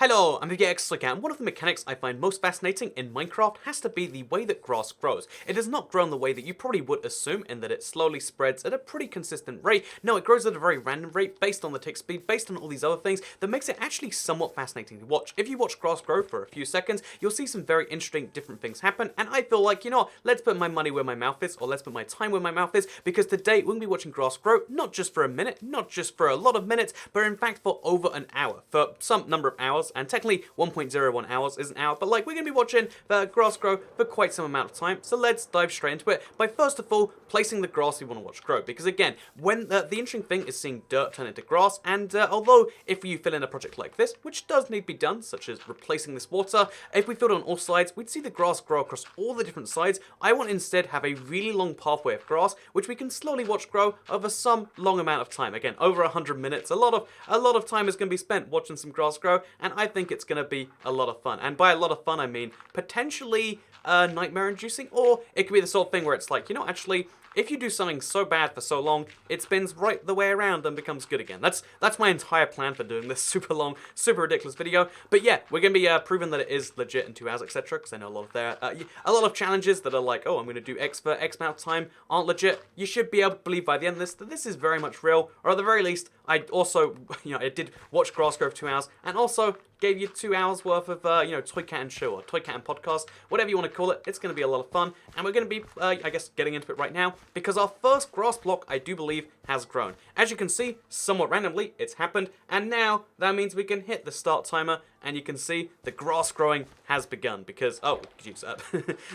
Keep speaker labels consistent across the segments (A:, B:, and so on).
A: Hello, I'm Elgato, and one of the mechanics I find most fascinating in Minecraft has to be the way that grass grows. It does not grow in the way that you probably would assume, in that it slowly spreads at a pretty consistent rate. No, it grows at a very random rate, based on the tick speed, based on all these other things, that makes it actually somewhat fascinating to watch. If you watch grass grow for a few seconds, you'll see some very interesting different things happen, and I feel like, you know what, let's put my money where my mouth is, or let's put my time where my mouth is, because today we're going to be watching grass grow, not just for a minute, not just for a lot of minutes, but in fact for over an hour, for some number of hours, and technically 1.01 hours is an hour, but like, we're going to be watching the grass grow for quite some amount of time, so let's dive straight into it by first of all placing the grass we want to watch grow, because again, when the interesting thing is seeing dirt turn into grass, and although if you fill in a project like this, which does need to be done, such as replacing this water, if we filled on all sides, we'd see the grass grow across all the different sides. I want instead have a really long pathway of grass, which we can slowly watch grow over some long amount of time. Again, over 100 minutes, a lot of time is going to be spent watching some grass grow, and I think it's going to be a lot of fun. And by a lot of fun, I mean potentially nightmare-inducing, or it could be the sort of thing where it's like, you know, actually, if you do something so bad for so long, it spins right the way around and becomes good again. That's my entire plan for doing this super long, super ridiculous video. But yeah, we're gonna be proving that it is legit in 2 hours, etc. Because I know a lot of challenges that are like, oh, I'm gonna do X for X amount of time aren't legit. You should be able to believe by the end of this that this is very much real, or at the very least, I also, you know, I did watch grass grow for 2 hours, and also gave you 2 hours worth of, you know, Toy Cat and Show, or Toy Cat and Podcast, whatever you want to call it. It's going to be a lot of fun, and we're going to be, I guess, getting into it right now, because our first grass block, I do believe, has grown. As you can see, somewhat randomly, it's happened, and now that means we can hit the start timer, and you can see the grass growing has begun, because, oh, jeez,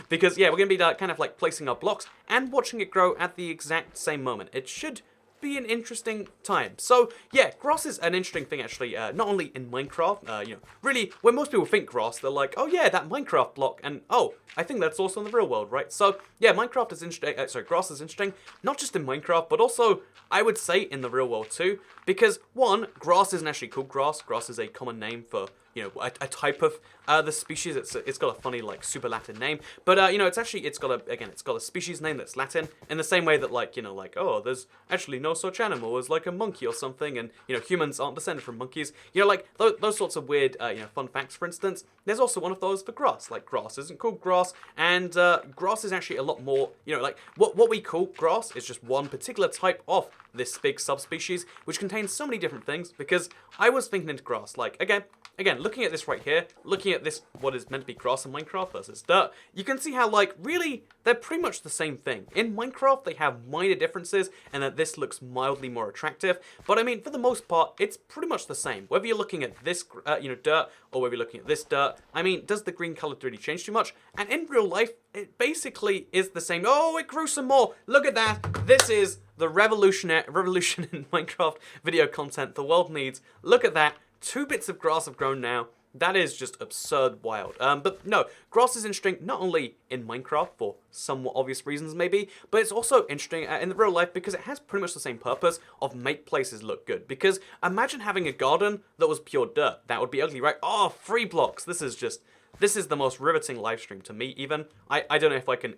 A: because, yeah, we're going to be kind of like placing our blocks and watching it grow at the exact same moment. It should be an interesting time. So yeah, grass is an interesting thing actually, not only in Minecraft, you know, really, when most people think grass, they're like, oh yeah, that Minecraft block, and oh, I think that's also in the real world, right? So yeah, Minecraft is interesting, grass is interesting, not just in Minecraft, but also, I would say, in the real world too, because one, grass isn't actually called grass. Grass is a common name for, you know, a type of the species. It's got a funny, like, super Latin name, but you know, it's got a species name that's Latin, in the same way that, like, you know, like, oh, there's actually no such animal as like a monkey or something, and you know, humans aren't descended from monkeys. You know, like those sorts of weird, you know, fun facts. For instance, there's also one of those for grass. Like, grass isn't called grass, and grass is actually a lot more. You know, like what we call grass is just one particular type of this big subspecies, which contains so many different things. Because I was thinking into grass, like, Again, looking at this right here, looking at this, what is meant to be grass in Minecraft versus dirt, you can see how, like, really, they're pretty much the same thing. In Minecraft, they have minor differences, and that this looks mildly more attractive, but I mean, for the most part, it's pretty much the same. Whether you're looking at this, you know, dirt, or whether you're looking at this dirt, I mean, does the green color really change too much? And in real life, it basically is the same. Oh, it grew some more! Look at that! This is the revolution in Minecraft video content the world needs. Look at that. 2 bits of grass have grown now. That is just absurd wild. But no, grass is interesting not only in Minecraft for somewhat obvious reasons maybe, but it's also interesting in the real life because it has pretty much the same purpose of make places look good. Because imagine having a garden that was pure dirt. That would be ugly, right? Oh, 3 blocks. This is the most riveting live stream to me, even. I don't know if I can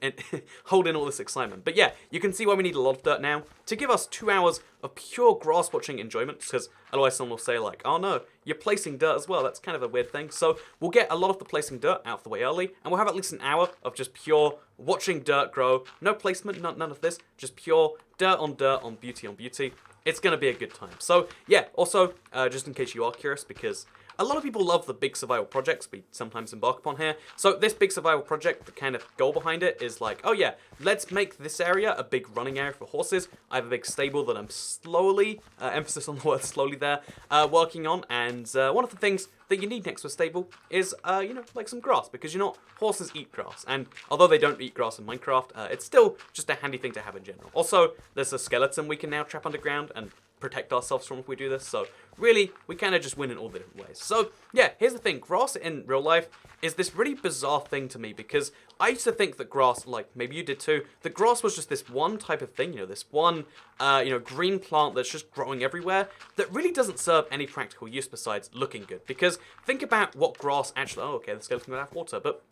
A: hold in all this excitement. But yeah, you can see why we need a lot of dirt now to give us 2 hours of pure grass watching enjoyment, because otherwise someone will say like, oh no, you're placing dirt as well. That's kind of a weird thing. So we'll get a lot of the placing dirt out of the way early, and we'll have at least an hour of just pure watching dirt grow. No placement, none of this, just pure dirt on beauty on beauty. It's going to be a good time. So yeah, also, just in case you are curious, because a lot of people love the big survival projects we sometimes embark upon here. So this big survival project, the kind of goal behind it is like, oh yeah, let's make this area a big running area for horses. I have a big stable that I'm slowly, emphasis on the word slowly there, working on. And one of the things that you need next to a stable is, you know, like some grass, because you know, horses eat grass. And although they don't eat grass in Minecraft, it's still just a handy thing to have in general. Also, there's a skeleton we can now trap underground and protect ourselves from if we do this, so really, we kind of just win in all the different ways. So yeah, here's the thing, grass in real life is this really bizarre thing to me, because I used to think that grass, like maybe you did too, that grass was just this one type of thing, you know, this one, you know, green plant that's just growing everywhere, that really doesn't serve any practical use besides looking good. Because think about what grass actually, oh okay, the skeleton will have water, but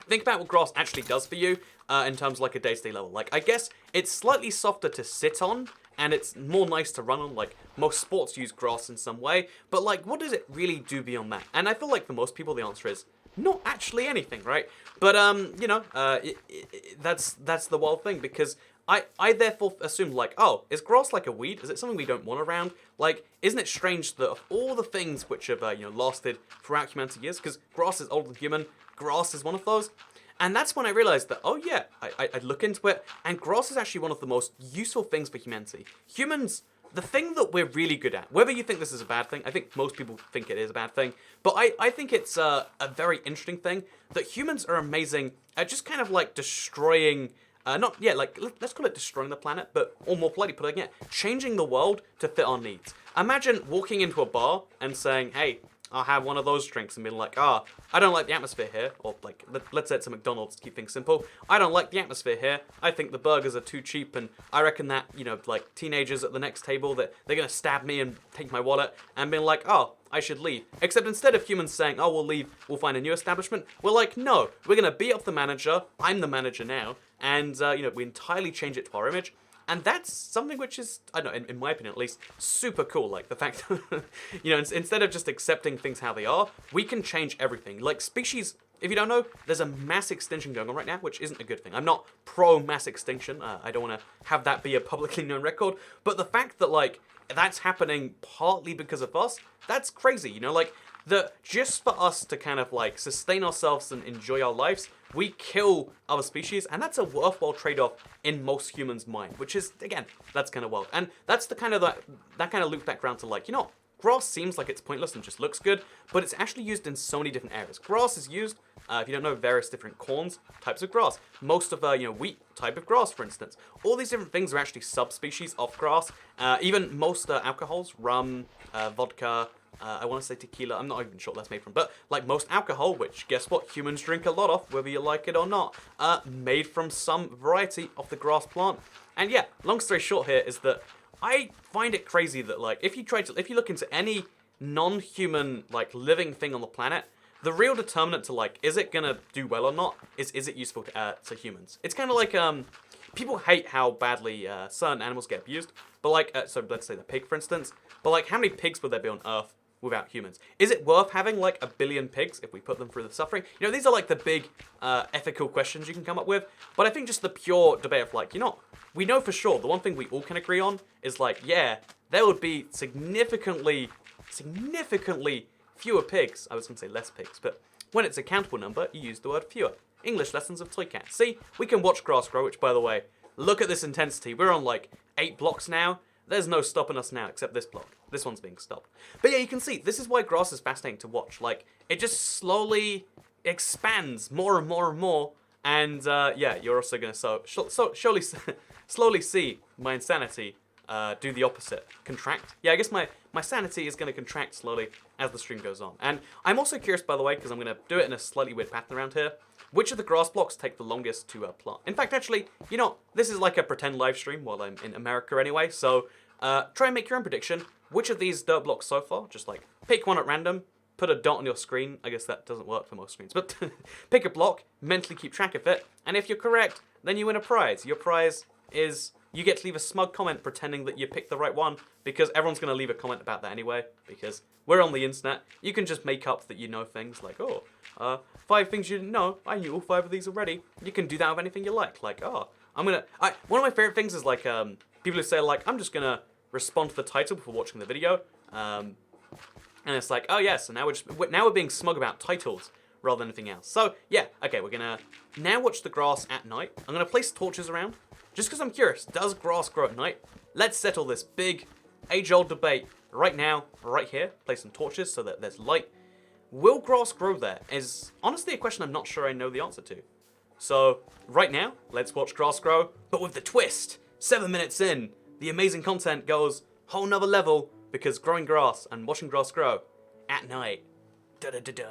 A: think about what grass actually does for you in terms of like a day-to-day level. Like, I guess it's slightly softer to sit on, and it's more nice to run on. Like, most sports use grass in some way, but like, what does it really do beyond that? And I feel like for most people, the answer is not actually anything, right? But that's the wild thing, because I therefore assumed, like, oh, is grass like a weed? Is it something we don't want around? Like, isn't it strange that of all the things which have lasted throughout humanity years, because grass is older than human, grass is one of those. And that's when I realized that, oh yeah, I'd look into it, and grass is actually one of the most useful things for humanity. Humans, the thing that we're really good at, whether you think this is a bad thing, I think most people think it is a bad thing, but I think it's a very interesting thing, that humans are amazing at just kind of like destroying, let's call it destroying the planet, but, or more politely putting it, changing the world to fit our needs. Imagine walking into a bar and saying, hey, I'll have one of those drinks, and being like, I don't like the atmosphere here, or like, let's say it's a McDonald's to keep things simple. I don't like the atmosphere here. I think the burgers are too cheap, and I reckon that, like teenagers at the next table, that they're gonna stab me and take my wallet, and being like, oh, I should leave. Except instead of humans saying, oh, we'll leave, we'll find a new establishment, we're like, no, we're gonna beat up the manager, I'm the manager now, and, we entirely change it to our image. And that's something which is, I don't know, in my opinion at least, super cool. Like, the fact that, instead of just accepting things how they are, we can change everything. Like, species, if you don't know, there's a mass extinction going on right now, which isn't a good thing. I'm not pro-mass extinction. I don't want to have that be a publicly known record. But the fact that, like, that's happening partly because of us, that's crazy, Like, just for us to kind of, like, sustain ourselves and enjoy our lives, we kill other species, and that's a worthwhile trade-off in most humans' mind, which is, again, that's kind of wild. And that's the kind of, that kind of loop back around to, like, grass seems like it's pointless and just looks good, but it's actually used in so many different areas. Grass is used, if you don't know, various different corns, types of grass. Most of, wheat, type of grass, for instance. All these different things are actually subspecies of grass. Even most alcohols, rum, vodka, I want to say tequila, I'm not even sure what that's made from, but like most alcohol, which guess what, humans drink a lot of, whether you like it or not, made from some variety of the grass plant. And yeah, long story short here is that I find it crazy that, like, if you look into any non-human, like, living thing on the planet, the real determinant to, like, is it gonna do well or not, is it useful to humans. It's kind of like, people hate how badly certain animals get abused, but like, so let's say the pig, for instance, but like, how many pigs would there be on Earth without humans? Is it worth having like 1 billion pigs if we put them through the suffering? These are like the big ethical questions you can come up with. But I think just the pure debate of like, we know for sure, the one thing we all can agree on is like, yeah, there would be significantly fewer pigs. I was going to say less pigs, but when it's a countable number, you use the word fewer. English lessons of Toy Cat. See, we can watch grass grow, which, by the way, look at this intensity. We're on like 8 blocks now. There's no stopping us now, except this block. This one's being stopped. But yeah, you can see, this is why grass is fascinating to watch. Like, it just slowly expands more and more and more. And yeah, you're also going to surely slowly see my insanity do the opposite. Contract. Yeah, I guess my sanity is going to contract slowly as the stream goes on. And I'm also curious, by the way, because I'm going to do it in a slightly weird pattern around here, which of the grass blocks take the longest to plant. In fact, actually, this is like a pretend live stream while I'm in America anyway, so try and make your own prediction. Which of these dirt blocks so far, just like pick one at random, put a dot on your screen. I guess that doesn't work for most screens, but pick a block, mentally keep track of it, and if you're correct, then you win a prize. Your prize is you get to leave a smug comment pretending that you picked the right one, because everyone's going to leave a comment about that anyway, because we're on the internet. You can just make up that you know things, like, 5 things you didn't know. I knew all 5 of these already. You can do that with anything you like. Like, one of my favorite things is like, people who say like, I'm just going to respond to the title before watching the video. And it's like, oh yes, so now we're being smug about titles rather than anything else. So yeah, okay, we're gonna now watch the grass at night. I'm gonna place torches around, just because I'm curious, does grass grow at night? Let's settle this big, age-old debate right now, right here. Place some torches so that there's light. Will grass grow there? Is honestly a question I'm not sure I know the answer to. So right now, let's watch grass grow, but with the twist. 7 minutes in, the amazing content goes whole nother level, because growing grass and watching grass grow at night. Da-da-da-da.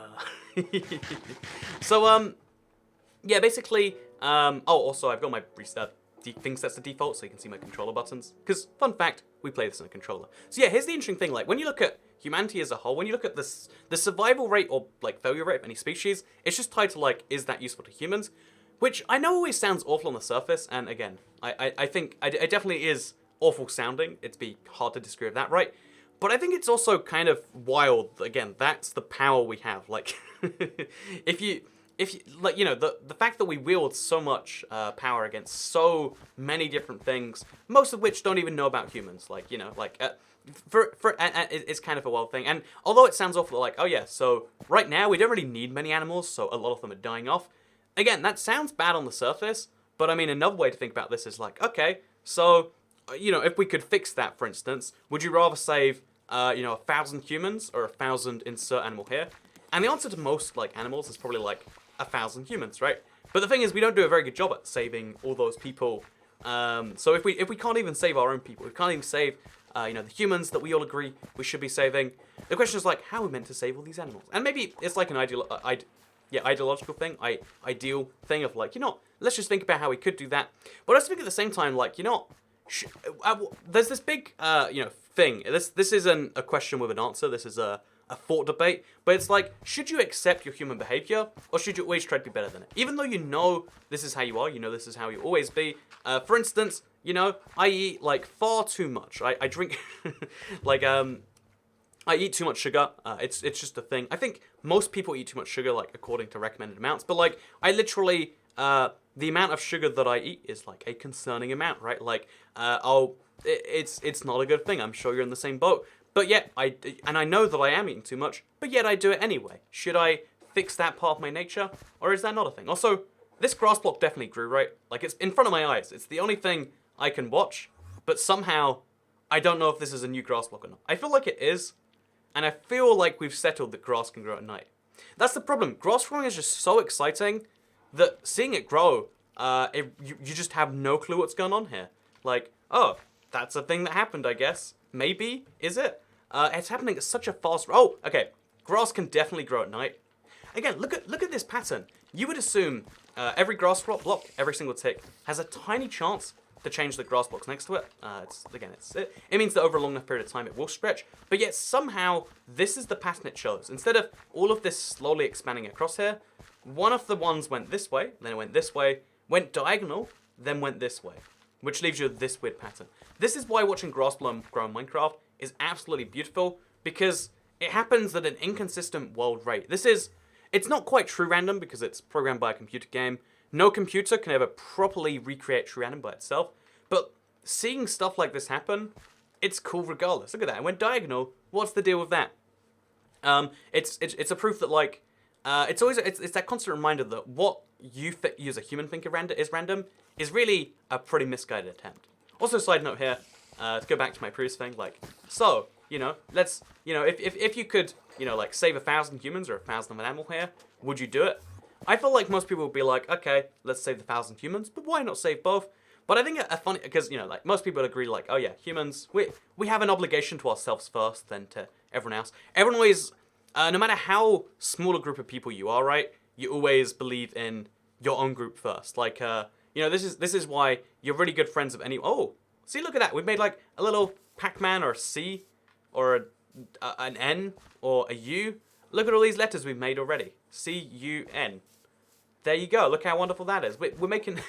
A: So, yeah, basically, also I've got my thing set to default so you can see my controller buttons. Because, fun fact, we play this on a controller. So yeah, here's the interesting thing, like, when you look at humanity as a whole, when you look at this, the survival rate or, like, failure rate of any species, it's just tied to, like, is that useful to humans? Which I know always sounds awful on the surface, and again, I think it definitely is awful sounding. It'd be hard to disagree with that, right? But I think it's also kind of wild. Again, that's the power we have. Like, if you, like, the fact that we wield so much power against so many different things, most of which don't even know about humans. Like, it's kind of a wild thing. And although it sounds awful, like, oh yeah, so right now we don't really need many animals, so a lot of them are dying off. Again, that sounds bad on the surface, but I mean, another way to think about this is like, okay, so, if we could fix that, for instance, would you rather save, 1,000 humans or 1,000 insert animal here? And the answer to most, like, animals is probably like 1,000 humans, right? But the thing is, we don't do a very good job at saving all those people. So if we can't even save our own people, we can't even save, the humans that we all agree we should be saving, the question is like, how are we meant to save all these animals? And maybe it's like an ideological thing, ideal thing of like, let's just think about how we could do that. But I also think at the same time, like, there's this big, thing. This isn't a question with an answer. This is a thought debate. But it's like, should you accept your human behavior, or should you always try to be better than it? Even though this is how you are, this is how you always be. For instance, I eat like far too much. I drink like I eat too much sugar. It's just a thing. I think most people eat too much sugar, like according to recommended amounts. But like I literally, the amount of sugar that I eat is like a concerning amount, right? Like it's not a good thing. I'm sure you're in the same boat. But yet I know that I am eating too much. But yet I do it anyway. Should I fix that part of my nature, or is that not a thing? Also, this grass block definitely grew, right? Like it's in front of my eyes. It's the only thing I can watch. But somehow, I don't know if this is a new grass block or not. I feel like it is. And I feel like we've settled that grass can grow at night. That's the problem. Grass growing is just so exciting that seeing it grow, you just have no clue what's going on here. Like, oh, that's a thing that happened, I guess. Maybe? Is it? It's happening at such a fast... Oh, okay. Grass can definitely grow at night. Again, look at this pattern. You would assume every grass block, every single tick, has a tiny chance to change the grass blocks next to it. It means that over a long enough period of time it will stretch, but yet somehow this is the pattern it shows. Instead of all of this slowly expanding across here, one of the ones went this way, then it went this way, went diagonal, then went this way, which leaves you this weird pattern. This is why watching grass grow in Minecraft is absolutely beautiful, because it happens at an inconsistent world rate. It's not quite true random because it's programmed by a computer game. No computer can ever properly recreate true random by itself, but seeing stuff like this happen, it's cool regardless. Look at that, it went diagonal. What's the deal with that? It's a proof that like, it's that constant reminder that what you as a human think is random is really a pretty misguided attempt. Also, side note here, to go back to my previous thing, like, so, let's, if you could, like, save 1,000 humans or 1,000 of an animal here, would you do it? I feel like most people would be like, okay, let's save 1,000 humans, but why not save both? But I think a funny, because, like, most people agree, like, oh yeah, humans, we have an obligation to ourselves first, then to everyone else. Everyone always, no matter how small a group of people you are, right, you always believe in your own group first. Like, this is why you're really good friends of any, oh, see, look at that, we've made, like, a little Pac-Man or a C, or an N, or a U. Look at all these letters we've made already. C-U-N. There you go. Look how wonderful that is. We're making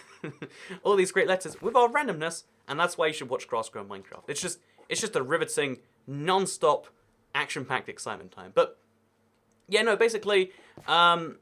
A: all these great letters with our randomness, and that's why you should watch grass grow in Minecraft. It's just a riveting, non-stop, action-packed excitement time. But yeah, no, basically, I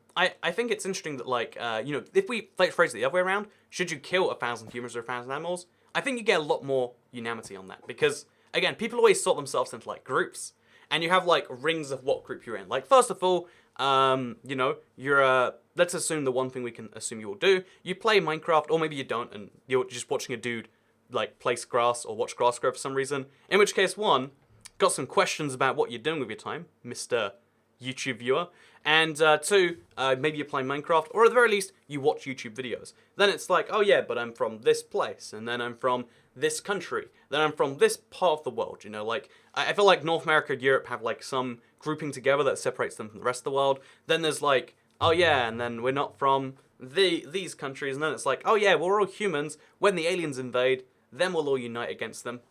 A: think it's interesting that like if we phrase it the other way around, should you kill 1,000 humans or 1,000 animals? I think you get a lot more unanimity on that because again, people always sort themselves into like groups, and you have like rings of what group you're in. Like first of all, you're let's assume the one thing we can assume you will do. You play Minecraft, or maybe you don't, and you're just watching a dude like place grass or watch grass grow for some reason. In which case, one, got some questions about what you're doing with your time, Mr. YouTube viewer. And two, maybe you're playing Minecraft, or at the very least, you watch YouTube videos. Then it's like, oh yeah, but I'm from this place, and then I'm from this country, then I'm from this part of the world, like, I feel like North America and Europe have like some grouping together that separates them from the rest of the world. Then there's like, oh yeah, and then we're not from these countries, and then it's like, oh yeah, we're all humans, when the aliens invade, then we'll all unite against them.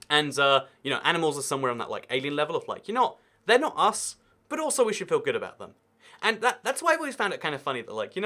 A: And, animals are somewhere on that like alien level of like, they're not us, but also we should feel good about them. And that's why I've always found it kind of funny that like,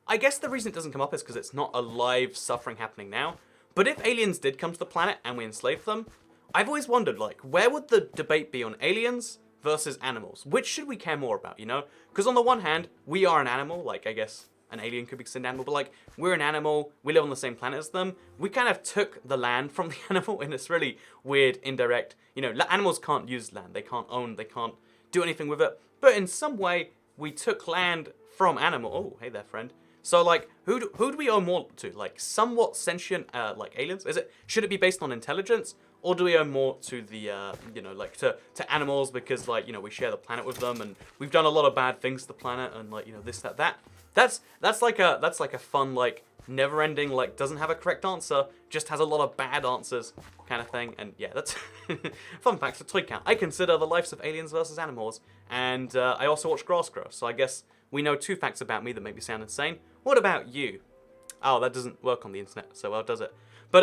A: I guess the reason it doesn't come up is because it's not a live suffering happening now. But if aliens did come to the planet and we enslaved them, I've always wondered, like, where would the debate be on aliens versus animals? Which should we care more about, you know? Because on the one hand, we are an animal, like, I guess an alien could be considered an animal, but like, we're an animal, we live on the same planet as them. We kind of took the land from the animal in this really weird, indirect, you know, animals can't use land, they can't own, they can't do anything with it. But in some way, we took land from animal. Oh, hey there, friend. So like, who do we owe more to? Like, somewhat sentient, like aliens? Should it be based on intelligence? Or do we owe more to the, you know, like to animals because like, you know, we share the planet with them and we've done a lot of bad things to the planet and like, you know, this, that. That's like a fun, like, never-ending, like, doesn't have a correct answer, just has a lot of bad answers kind of thing. And yeah, that's fun fact for Toy Count. I consider the lives of aliens versus animals, and I also watch grass grow, so I guess we know 2 facts about me that make me sound insane. What about you? Oh, that doesn't work on the internet, so well does it? But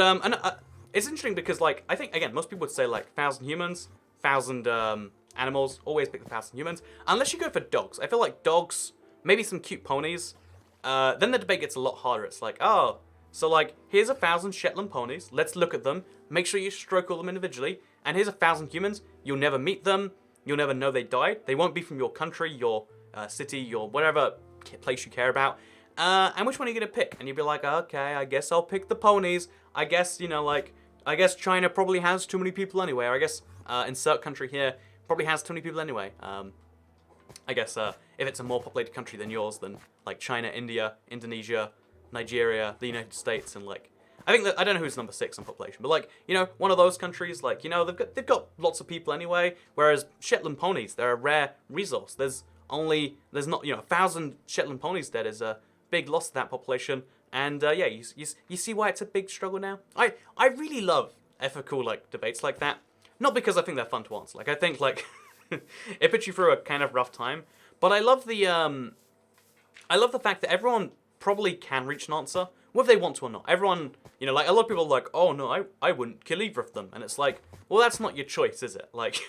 A: it's interesting because, like, I think, again, most people would say, like, 1,000 humans, 1,000 animals, always pick the 1,000 humans, unless you go for dogs. I feel like dogs, maybe some cute ponies, then the debate gets a lot harder. It's like, oh, so like, here's 1,000 Shetland ponies, let's look at them, make sure you stroke all them individually, and here's 1,000 humans, you'll never meet them, you'll never know they died, they won't be from your country, your city, your whatever place you care about, and which one are you gonna pick? And you'd be like, okay, I guess I'll pick the ponies, I guess, you know, like, I guess China probably has too many people anyway, or I guess, insert country here, probably has too many people anyway, I guess if it's a more populated country than yours, then like China, India, Indonesia, Nigeria, the United States, and like I think that I don't know who's number 6 on population, but like, you know, one of those countries, like, you know, they've got lots of people anyway. Whereas Shetland ponies, they're a rare resource. There's not, you know, 1,000 Shetland ponies dead is a big loss to that population. And yeah, you see why it's a big struggle now. I really love ethical like debates like that. Not because I think they're fun to answer. Like I think like it puts you through a kind of rough time. But I love the fact that everyone probably can reach an answer, whether they want to or not. Everyone, you know, like a lot of people are like, oh no, I wouldn't kill either of them. And it's like, well, that's not your choice, is it? Like,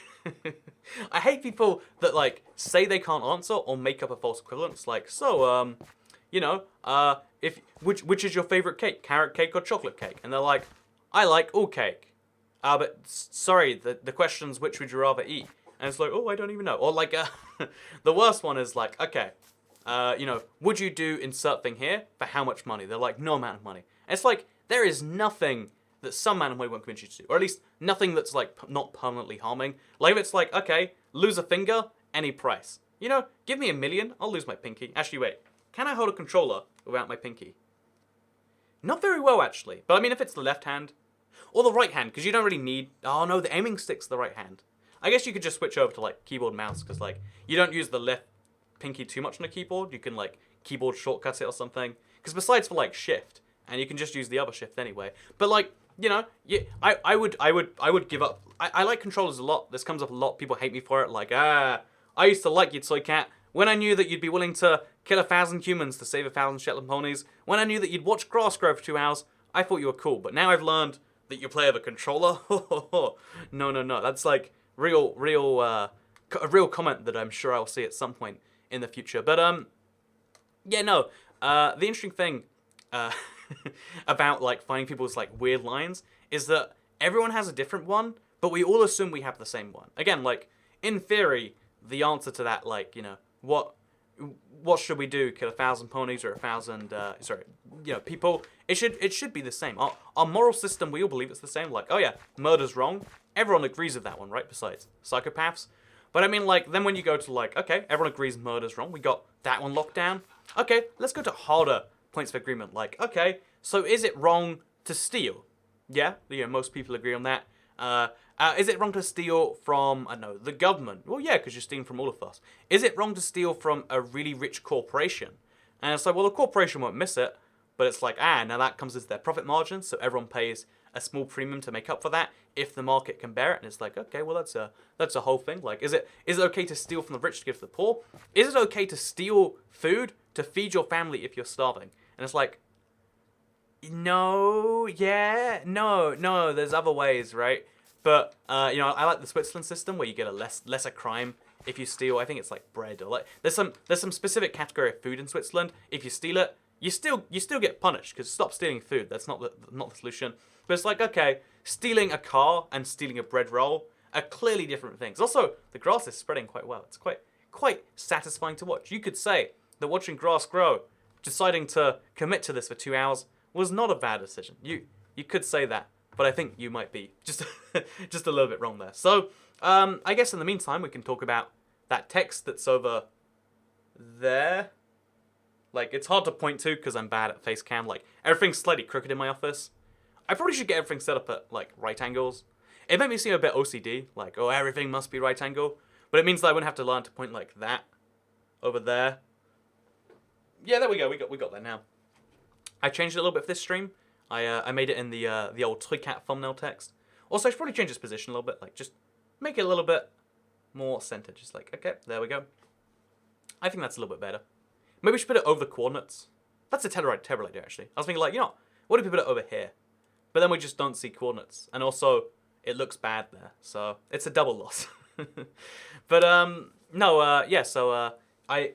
A: I hate people that like say they can't answer or make up a false equivalence. Like, so, you know, which is your favorite cake, carrot cake or chocolate cake? And they're like, I like all cake. But sorry, the question's which would you rather eat? And it's like, oh, I don't even know. Or like, the worst one is like, okay, you know, would you do insert thing here for how much money? They're like, no amount of money. And it's like, there is nothing that some man and woman won't convince you to do. Or at least nothing that's like not permanently harming. Like if it's like, okay, lose a finger, any price. You know, give me $1 million, I'll lose my pinky. Actually, wait, can I hold a controller without my pinky? Not very well, actually. But I mean, if it's the left hand, or the right hand, because you don't really need, oh no, the aiming stick's the right hand. I guess you could just switch over to like keyboard and mouse, because like, you don't use the left pinky too much on a keyboard. You can like keyboard shortcut it or something. Because besides for like shift, and you can just use the other shift anyway. But like, you know, yeah, I would give up. I like controllers a lot. This comes up a lot. People hate me for it. Like, I used to like you, Toy Cat. When I knew that you'd be willing to kill 1,000 humans to save 1,000 Shetland ponies. When I knew that you'd watch grass grow for 2 hours. I thought you were cool. But now I've learned that you play with a controller. No. That's like a real comment that I'm sure I'll see at some point in the future. But yeah, no. The interesting thing about like finding people's like weird lines is that everyone has a different one, but we all assume we have the same one. Again, like in theory, the answer to that, like, you know, what should we do? Kill 1,000 ponies or 1,000 you know, people? It should be the same. Our moral system, we all believe it's the same. Like, oh yeah, murder's wrong. Everyone agrees with that one, right? Besides psychopaths. But I mean, like, then when you go to like, okay, everyone agrees murder's wrong. We got that one locked down. Okay, let's go to harder points of agreement. Like, okay, so is it wrong to steal? Yeah, most people agree on that. Is it wrong to steal from, I don't know, the government? Well, yeah, because you're stealing from all of us. Is it wrong to steal from a really rich corporation? And it's like, well, the corporation won't miss it, but it's like, now that comes as their profit margin, so everyone pays a small premium to make up for that if the market can bear it. And it's like, okay, well, that's a whole thing. Like, is it okay to steal from the rich to give to the poor? Is it okay to steal food to feed your family if you're starving? And it's like, no, there's other ways, right? But, you know, I like the Switzerland system where you get a lesser crime if you steal. I think it's like bread or like, there's some specific category of food in Switzerland. If you steal it, you still get punished because stop stealing food. That's not the solution. But it's like, okay, stealing a car and stealing a bread roll are clearly different things. Also, the grass is spreading quite well. It's quite satisfying to watch. You could say that watching grass grow, deciding to commit to this for 2 hours, was not a bad decision. You could say that, but I think you might be just just a little bit wrong there. So I guess in the meantime we can talk about that text that's over there. Like, it's hard to point to because I'm bad at face cam. Like, everything's slightly crooked in my office. I probably should get everything set up at, like, right angles. It made me seem a bit OCD. Like, oh, everything must be right angle. But it means that I wouldn't have to learn to point like that over there. Yeah, there we go. We got that now. I changed it a little bit for this stream. I made it in the old Toycat thumbnail text. Also, I should probably change its position a little bit. Like, just make it a little bit more centered. Just like, okay, there we go. I think that's a little bit better. Maybe we should put it over the coordinates. That's a terrible idea, actually. I was thinking, like, what if we put it over here? But then we just don't see coordinates. And also, it looks bad there. So, it's a double loss. But, yeah, so, I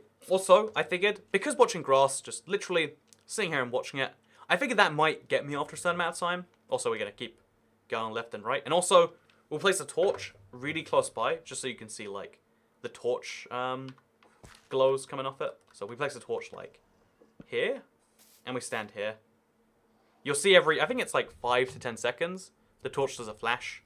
A: figured, because watching grass, just literally sitting here and watching it, I figured that might get me after a certain amount of time. Also, we're going to keep going left and right. And also, we'll place a torch really close by, just so you can see, like, the torch, glows coming off it. So we place a torch like here, and we stand here. You'll see I think it's like 5 to 10 seconds, the torch does a flash.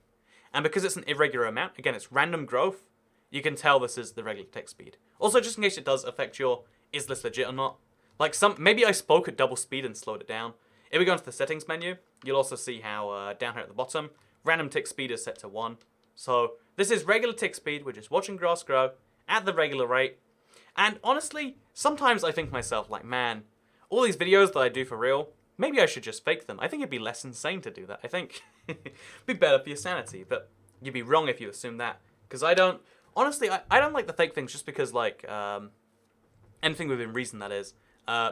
A: And because it's an irregular amount, again, it's random growth, you can tell this is the regular text speed. Also, just in case it does affect your, is this legit or not? Like maybe I spoke at double speed and slowed it down. If we go into the settings menu, you'll also see how down here at the bottom, random tick speed is set to 1. So this is regular tick speed, we're just watching grass grow at the regular rate. And honestly, sometimes I think to myself, like, man, all these videos that I do for real, maybe I should just fake them. I think it'd be less insane to do that. I think it'd be better for your sanity, but you'd be wrong if you assume that. Because I don't, honestly, I don't like the fake things just because, like, anything within reason, that is.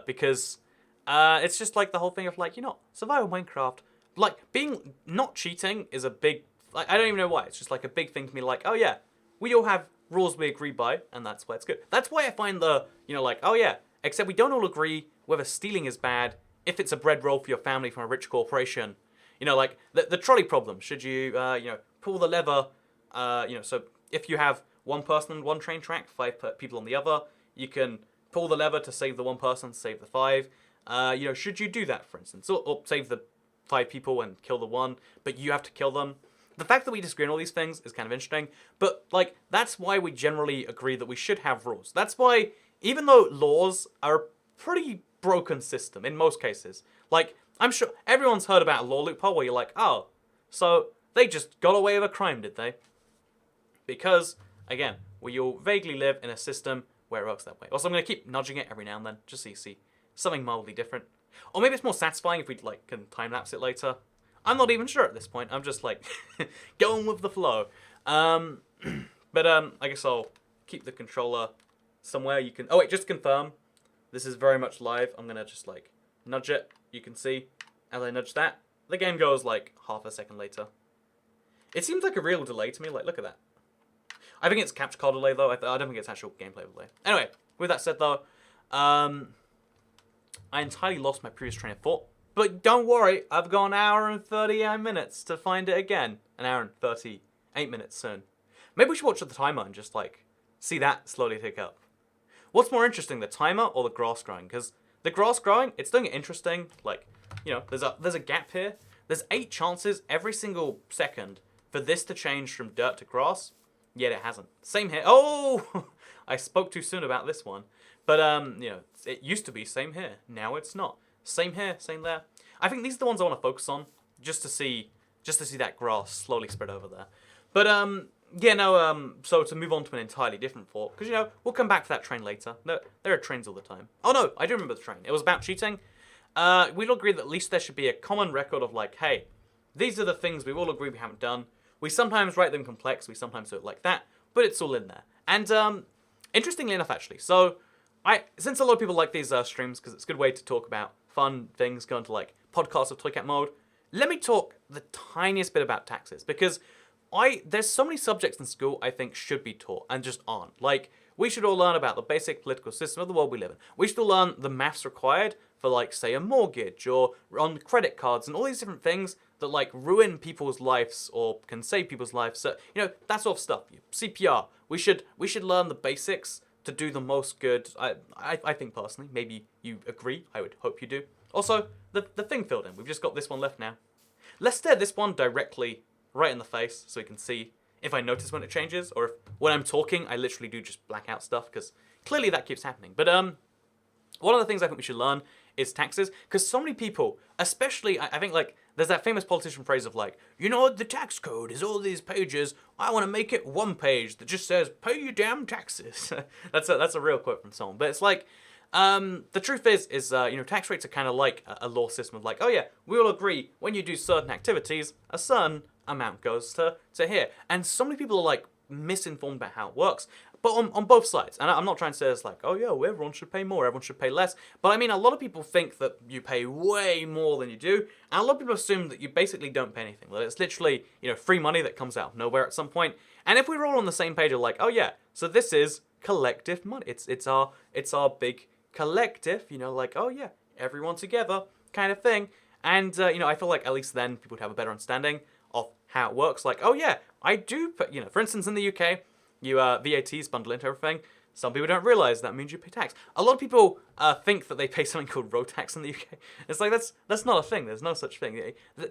A: Because it's just like the whole thing of, like, survival Minecraft, like, being not cheating is a big, like, I don't even know why. It's just like a big thing to me, like, oh yeah, we all have rules we agree by, and that's why it's good. That's why I find the, like, oh yeah, except we don't all agree whether stealing is bad if it's a bread roll for your family from a rich corporation. Like, the trolley problem. Should you, pull the lever, so if you have one person on one train track, 5 people on the other, you can pull the lever to save the one person, save the 5. Should you do that, for instance? Or save the 5 people and kill the one, but you have to kill them. The fact that we disagree on all these things is kind of interesting, but, like, that's why we generally agree that we should have rules. That's why, even though laws are a pretty broken system in most cases, like, I'm sure everyone's heard about a law loophole where you're like, oh, so they just got away with a crime, did they? Because, again, we all vaguely live in a system where it works that way. Also, I'm going to keep nudging it every now and then, just so you see something mildly different. Or maybe it's more satisfying if we, like, can time-lapse it later. I'm not even sure at this point. I'm just, like, going with the flow. But I guess I'll keep the controller somewhere you can... Oh, wait, just to confirm. This is very much live. I'm going to just, like, nudge it. You can see, as I nudge that, the game goes, like, half a second later. It seems like a real delay to me. Like, look at that. I think it's capture card delay, though. I don't think it's actual gameplay delay. Anyway, with that said, though, I entirely lost my previous train of thought. But don't worry, I've got an hour and 38 minutes to find it again. An hour and 38 minutes soon. Maybe we should watch the timer and just, like, see that slowly tick up. What's more interesting, the timer or the grass growing? Because the grass growing, it's doing it interesting. Like, there's a gap here. There's 8 chances every single second for this to change from dirt to grass. Yet it hasn't. Same here. Oh! I spoke too soon about this one. But, it used to be same here. Now it's not. Same here, same there. I think these are the ones I want to focus on, just to see that grass slowly spread over there. But so to move on to an entirely different thought, because we'll come back to that train later. There are trains all the time. Oh no, I do remember the train. It was about cheating. We'd all agree that at least there should be a common record of, like, hey, these are the things we all agree we haven't done. We sometimes write them complex, we sometimes do it like that, but it's all in there. And interestingly enough, actually, so since a lot of people like these streams, because it's a good way to talk about fun things, go into, like, podcasts of Toycat mode, let me talk the tiniest bit about taxes, because there's so many subjects in school I think should be taught and just aren't. Like, we should all learn about the basic political system of the world we live in. We should all learn the maths required for like, say, a mortgage or on credit cards and all these different things that like ruin people's lives or can save people's lives. So, that sort of stuff. CPR. We should learn the basics to do the most good. I think personally, maybe you agree. I would hope you do. Also, the thing filled in. We've just got this one left now. Let's stare this one directly right in the face so we can see if I notice when it changes, or if when I'm talking I literally do just black out stuff, because clearly that keeps happening. But one of the things I think we should learn is taxes, because so many people, especially, I think, like, there's that famous politician phrase of like, the tax code is all these pages, I want to make it one page that just says, pay your damn taxes. That's a real quote from someone. But it's like, the truth is tax rates are kind of like a law system of like, oh yeah, we all agree when you do certain activities, a certain amount goes to here. And so many people are like misinformed about how it works. But on both sides, and I'm not trying to say it's like, oh yeah, well, everyone should pay more, everyone should pay less. But I mean, a lot of people think that you pay way more than you do, and a lot of people assume that you basically don't pay anything. That it's literally, free money that comes out of nowhere at some point. And if we're all on the same page of like, oh yeah, so this is collective money. It's our big collective, like, oh yeah, everyone together kind of thing. And I feel like at least then people would have a better understanding of how it works. Like, oh yeah, I do put, for instance, in the UK, you VATs bundle into everything. Some people don't realize that means you pay tax. A lot of people think that they pay something called road tax in the UK. It's like that's not a thing. There's no such thing.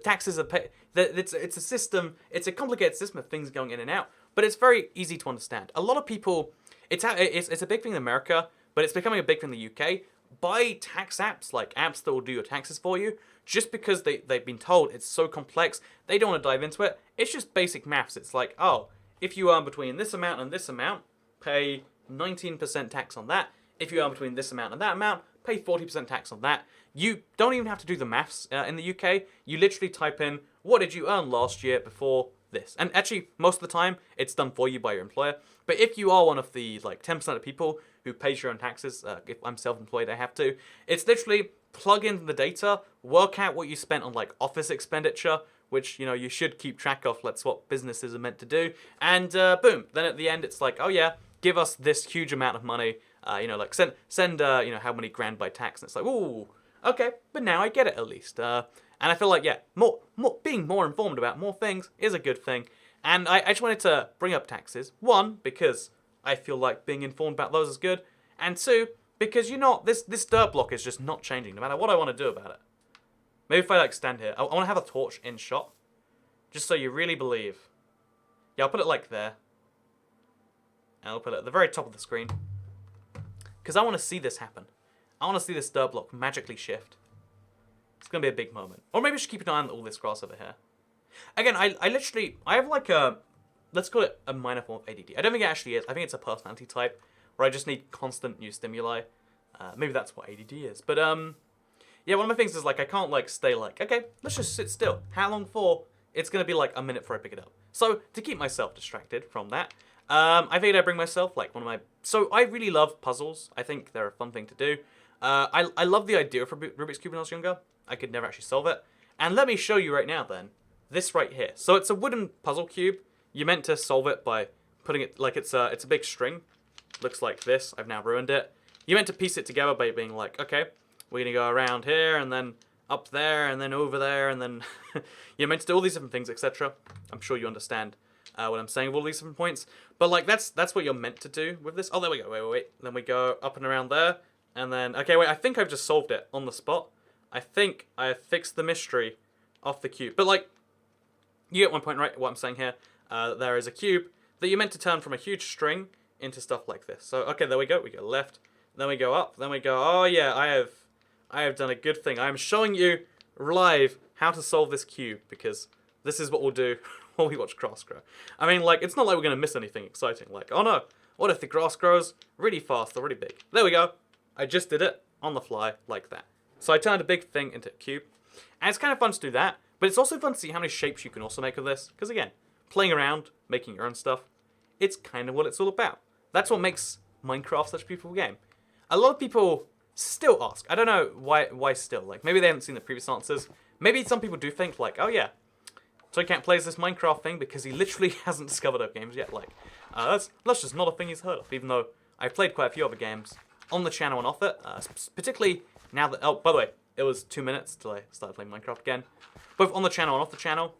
A: Taxes are it's a system. It's a complicated system of things going in and out. But it's very easy to understand. A lot of people, it's a big thing in America, but it's becoming a big thing in the UK. Buy tax apps, like apps that will do your taxes for you, just because they've been told it's so complex, they don't want to dive into it. It's just basic maths. It's like, oh, if you earn between this amount and this amount, pay 19% tax on that. If you earn between this amount and that amount, pay 40% tax on that. You don't even have to do the maths in the UK. You literally type in, what did you earn last year before this? And actually, most of the time, it's done for you by your employer. But if you are one of the like 10% of people who pays your own taxes, if I'm self-employed, I have to, it's literally plug in the data, work out what you spent on like office expenditure, which, you should keep track of. That's what businesses are meant to do. And boom, then at the end, it's like, oh yeah, give us this huge amount of money, like send how many grand by tax. And it's like, ooh, okay, but now I get it at least. And I feel like, yeah, more being more informed about more things is a good thing. And I just wanted to bring up taxes. One, because I feel like being informed about those is good. And two, because, this dirt block is just not changing, no matter what I want to do about it. Maybe if I, like, stand here. I want to have a torch in shot. Just so you really believe. Yeah, I'll put it, like, there. And I'll put it at the very top of the screen. Because I want to see this happen. I want to see this dirt block magically shift. It's going to be a big moment. Or maybe I should keep an eye on all this grass over here. Again, I have, like, let's call it a minor form of ADD. I don't think it actually is. I think it's a personality type where I just need constant new stimuli. Maybe that's what ADD is. But, yeah, one of my things is, like, I can't, like, stay like, okay, let's just sit still. How long for? It's going to be, like, a minute before I pick it up. So, to keep myself distracted from that, I figured I'd bring myself, like, so I really love puzzles. I think they're a fun thing to do. I love the idea of Rubik's Cube when I was younger. I could never actually solve it. And let me show you right now, then, this right here. So, it's a wooden puzzle cube. You're meant to solve it by putting it, like, it's a big string. Looks like this. I've now ruined it. You're meant to piece it together by being like, okay, we're going to go around here, and then up there, and then over there, and then you're meant to do all these different things, etc. I'm sure you understand what I'm saying with all these different points. But, like, that's what you're meant to do with this. Oh, there we go. Wait. Then we go up and around there, and then... Okay, wait, I think I've just solved it on the spot. I think I have fixed the mystery of the cube. But, like, you get one point, right? What I'm saying here. There is a cube that you're meant to turn from a huge string into stuff like this. So, okay, there we go. We go left, then we go up, then we go... Oh, yeah, I have done a good thing. I'm showing you live how to solve this cube, because this is what we'll do while we watch grass grow. I mean, like, it's not like we're going to miss anything exciting. Like, oh no, what if the grass grows really fast or really big? There we go. I just did it on the fly like that. So I turned a big thing into a cube. And it's kind of fun to do that, but it's also fun to see how many shapes you can also make of this. Because again, playing around, making your own stuff, it's kind of what it's all about. That's what makes Minecraft such a beautiful game. A lot of people still ask. I don't know why still. Like, maybe they haven't seen the previous answers. Maybe some people do think, like, oh yeah, Toy Cat plays this Minecraft thing because he literally hasn't discovered other games yet. Like, that's just not a thing he's heard of, even though I've played quite a few other games on the channel and off it, particularly now that, oh, by the way, it was 2 minutes till I started playing Minecraft again. Both on the channel and off the channel,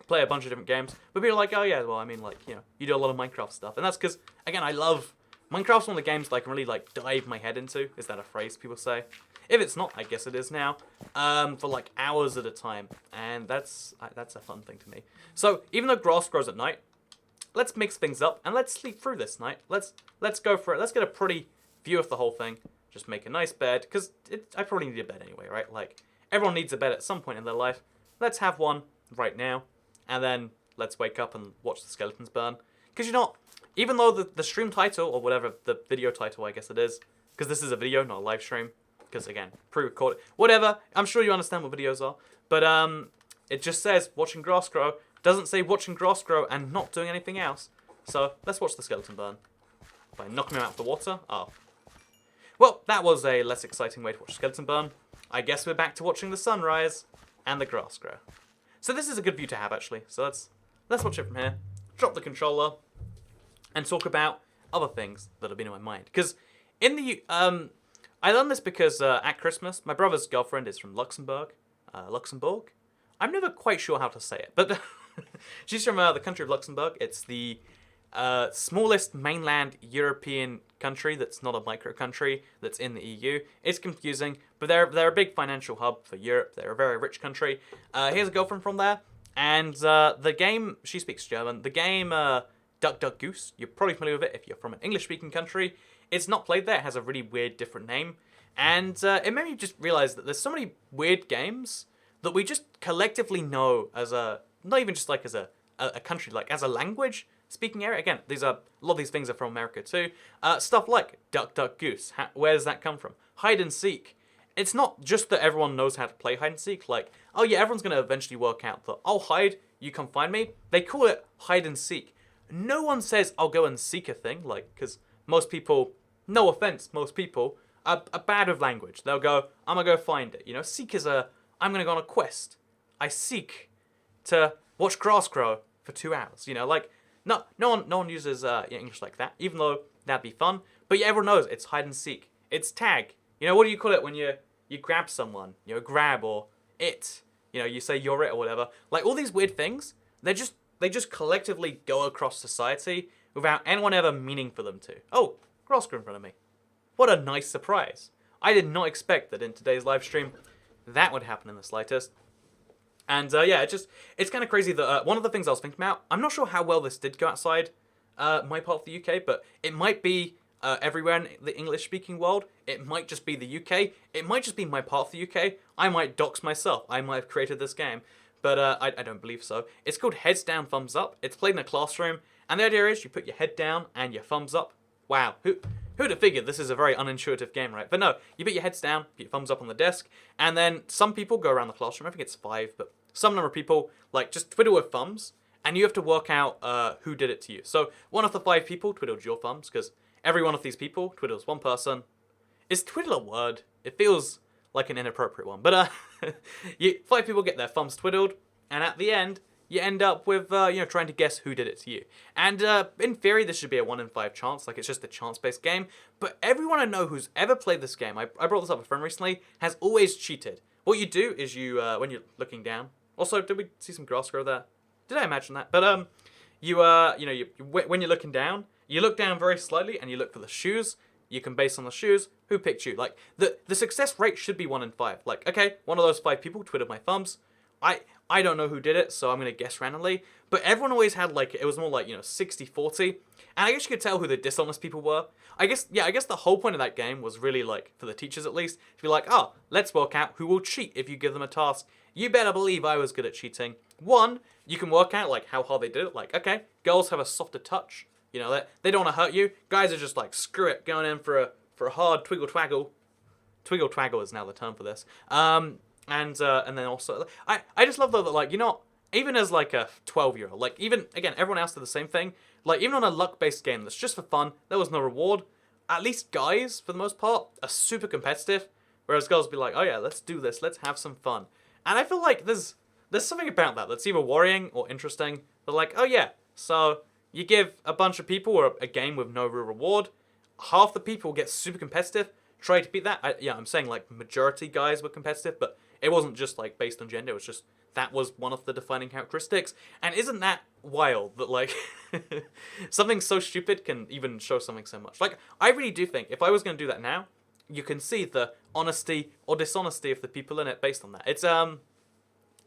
A: play a bunch of different games. But people are like, oh yeah, well, I mean, like, you know, you do a lot of Minecraft stuff. And that's because, again, I love, Minecraft's one of the games that I can really, like, dive my head into. Is that a phrase people say? If it's not, I guess it is now. For, like, hours at a time. And that's a fun thing to me. So, even though grass grows at night, let's mix things up and let's sleep through this night. Let's go for it. Let's get a pretty view of the whole thing. Just make a nice bed, because I probably need a bed anyway, right? Like, everyone needs a bed at some point in their life. Let's have one right now. And then let's wake up and watch the skeletons burn. Because you know, even though the stream title, or whatever, the video title I guess it is, because this is a video, not a live stream, because again, pre-recorded, whatever, I'm sure you understand what videos are, but it just says watching grass grow, doesn't say watching grass grow and not doing anything else. So let's watch the skeleton burn. By knocking him out of the water? Oh. Well, that was a less exciting way to watch the skeleton burn. I guess we're back to watching the sunrise and the grass grow. So this is a good view to have, actually. So let's watch it from here. Drop the controller and talk about other things that have been in my mind. Because in the I learned this because at Christmas, my brother's girlfriend is from Luxembourg. Luxembourg? I'm never quite sure how to say it, but she's from the country of Luxembourg. It's the smallest mainland European country that's not a micro country that's in the EU. It's confusing, but they're a big financial hub for Europe. They're a very rich country. He has a girlfriend from there, and the game, she speaks German. The game Duck Duck Goose, you're probably familiar with it if you're from an English-speaking country. It's not played there. It has a really weird, different name, and it made me just realize that there's so many weird games that we just collectively know as a, not even just like as a country, like as a language speaking area. Again, a lot of these things are from America too. Stuff like Duck Duck Goose. Where does that come from? Hide and seek. It's not just that everyone knows how to play hide and seek. Like, oh yeah, everyone's going to eventually work out that I'll hide, you come find me. They call it hide and seek. No one says I'll go and seek a thing, like, because most people, no offense, most people are bad with language. They'll go, I'm going to go find it. You know, seek is I'm going to go on a quest. I seek to watch grass grow for 2 hours. You know, like, no one uses English like that, even though that'd be fun. But yeah, everyone knows it's hide and seek. It's tag. You know, what do you call it when you grab someone? You know, grab or it. You know, you say you're it or whatever. Like, all these weird things, they just collectively go across society without anyone ever meaning for them to. Oh, grass grew in front of me. What a nice surprise. I did not expect that in today's live stream that would happen in the slightest. And yeah, it's kind of crazy that one of the things I was thinking about, I'm not sure how well this did go outside my part of the UK, but it might be everywhere in the English-speaking world. It might just be the UK. It might just be my part of the UK. I might dox myself. I might have created this game, but I don't believe so. It's called Heads Down, Thumbs Up. It's played in a classroom, and the idea is you put your head down and your thumbs up. Wow, who'd have figured this is a very unintuitive game, right? But no, you put your heads down, put your thumbs up on the desk, and then some people go around the classroom. I think it's 5, but some number of people, like, just twiddle with thumbs, and you have to work out who did it to you. So one of the 5 people twiddled your thumbs, because every one of these people twiddles one person. Is twiddle a word? It feels like an inappropriate one. But 5 people get their thumbs twiddled, and at the end, you end up with, trying to guess who did it to you. And in theory, this should be a 1 in 5 chance, like it's just a chance-based game. But everyone I know who's ever played this game, I brought this up with a friend recently, has always cheated. What you do is you, when you're looking down, also, did we see some grass grow there? Did I imagine that? But when you're looking down, you look down very slightly and you look for the shoes. You can base on the shoes who picked you. Like, the success rate should be 1 in 5. Like, okay, one of those 5 people twiddled my thumbs. I don't know who did it, so I'm going to guess randomly. But everyone always had, like, it was more like, 60-40. And I guess you could tell who the dishonest people were. I guess the whole point of that game was really, like, for the teachers at least, to be like, oh, let's work out who will cheat if you give them a task. You better believe I was good at cheating. 1, you can work out, like, how hard they did it. Like, okay, girls have a softer touch. You know, they don't want to hurt you. Guys are just like, screw it, going in for a hard twiggle-twaggle. Twiggle-twaggle is now the term for this. And then also, I just love that, like, even as, like, a 12-year-old, like, even, again, everyone else did the same thing. Like, even on a luck-based game that's just for fun, there was no reward. At least guys, for the most part, are super competitive. Whereas girls be like, oh yeah, let's do this, let's have some fun. And I feel like there's something about that that's either worrying or interesting. They're like, oh yeah, so you give a bunch of people a game with no real reward. half the people get super competitive, try to beat that. I'm saying like majority guys were competitive, but it wasn't just like based on gender. It was just that was one of the defining characteristics. And isn't that wild that like something so stupid can even show something so much? Like I really do think if I was going to do that now, you can see the honesty or dishonesty of the people in it based on that. It's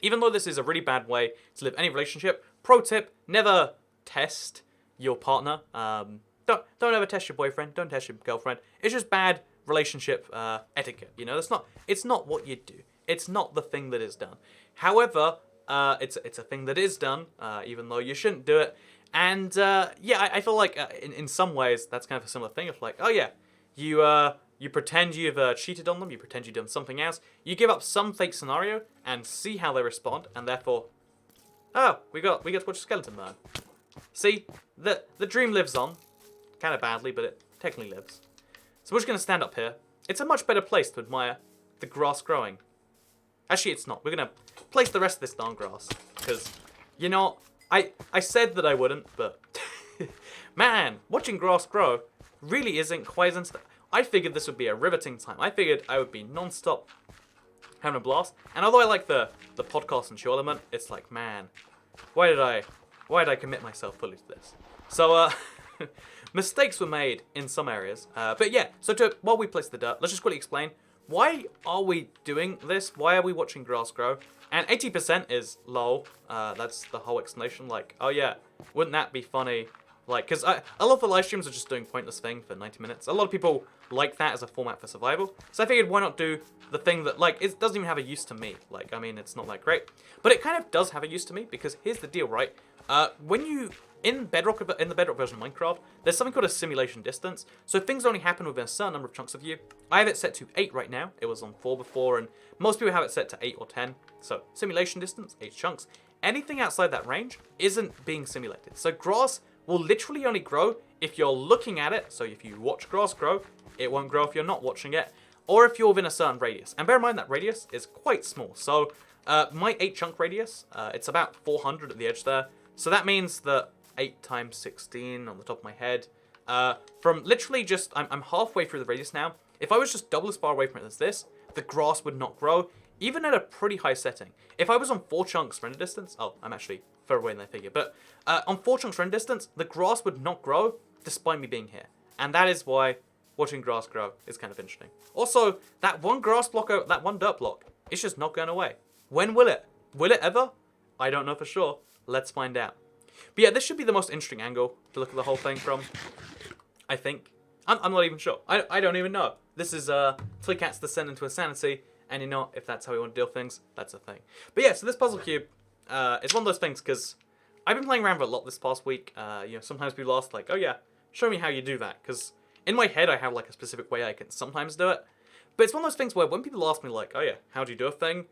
A: even though this is a really bad way to live any relationship, pro tip: never test your partner. Don't ever test your boyfriend. Don't test your girlfriend. It's just bad relationship etiquette. You know, it's not what you do. It's not the thing that is done. However, it's a thing that is done, even though you shouldn't do it. And I feel like in some ways that's kind of a similar thing. Of like, oh yeah, you pretend you've cheated on them. You pretend you've done something else. You give up some fake scenario and see how they respond, and therefore, oh, we get to watch a skeleton burn. See, the dream lives on, kind of badly, but it technically lives. So we're just gonna stand up here. It's a much better place to admire the grass growing. Actually, it's not. We're gonna place the rest of this darn grass because, you know, I said that I wouldn't, but man, watching grass grow really isn't quite as instant. I figured this would be a riveting time. I figured I would be non-stop having a blast. And although I like the podcast and show element, it's like, man, why did I commit myself fully to this? So mistakes were made in some areas. But yeah, so while we place the dirt, let's just quickly explain why are we doing this? Why are we watching grass grow? And 80% is lol. That's the whole explanation. Like, oh yeah, wouldn't that be funny? Like, because a lot of the live streams are just doing pointless thing for 90 minutes. A lot of people like that as a format for survival. So I figured why not do the thing that, like, it doesn't even have a use to me. Like, I mean, it's not that great. But it kind of does have a use to me because here's the deal, right? When you, in the Bedrock version of Minecraft, there's something called a simulation distance. So things only happen within a certain number of chunks of you. I have it set to 8 right now. It was on 4 before, and most people have it set to 8 or 10. So simulation distance, 8 chunks. Anything outside that range isn't being simulated. So grass will literally only grow if you're looking at it. So if you watch grass grow, it won't grow if you're not watching it, or if you're within a certain radius. And bear in mind that radius is quite small. So my 8 chunk radius, it's about 400 at the edge there. So that means that 8 times 16 on the top of my head, from literally just, I'm halfway through the radius now. If I was just double as far away from it as this, the grass would not grow, even at a pretty high setting. If I was on 4 chunks render distance, oh, I'm actually further away than I figure, but on 4 chunks render distance, the grass would not grow despite me being here. And that is why watching grass grow is kind of interesting. Also, that one grass block, that one dirt block, it's just not going away. When will it? Will it ever? I don't know for sure. Let's find out. But yeah, this should be the most interesting angle to look at the whole thing from, I think. I'm not even sure. I don't even know. This is Flickat's descent into insanity, and you know, if that's how we want to deal with things, that's a thing. But yeah, so this puzzle cube is one of those things, because I've been playing around with it a lot this past week. You know, sometimes people ask, like, oh yeah, show me how you do that, because in my head I have like a specific way I can sometimes do it. But it's one of those things where when people ask me, like, oh yeah, how do you do a thing?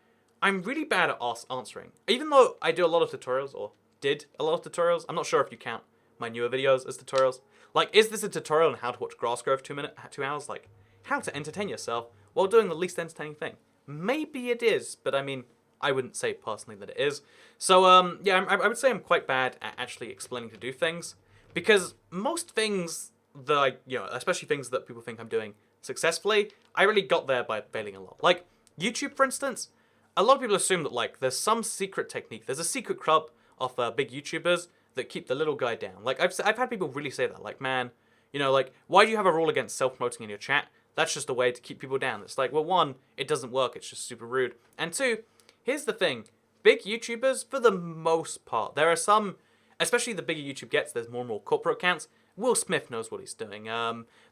A: I'm really bad at answering. Even though I do a lot of tutorials, or did a lot of tutorials, I'm not sure if you count my newer videos as tutorials. Like, is this a tutorial on how to watch grass grow for 2 hours? Like, how to entertain yourself while doing the least entertaining thing? Maybe it is, but I mean, I wouldn't say personally that it is. So, yeah, I would say I'm quite bad at actually explaining to do things, because most things that I, you know, especially things that people think I'm doing successfully, I really got there by failing a lot. Like, YouTube, for instance, a lot of people assume that, like, there's some secret technique. There's a secret club of big YouTubers that keep the little guy down. Like, I've had people really say that. Like, man, you know, like, why do you have a rule against self-promoting in your chat? That's just a way to keep people down. It's like, well, 1, it doesn't work. It's just super rude. And 2, here's the thing. Big YouTubers, for the most part, there are some, especially the bigger YouTube gets, there's more and more corporate accounts. Will Smith knows what he's doing.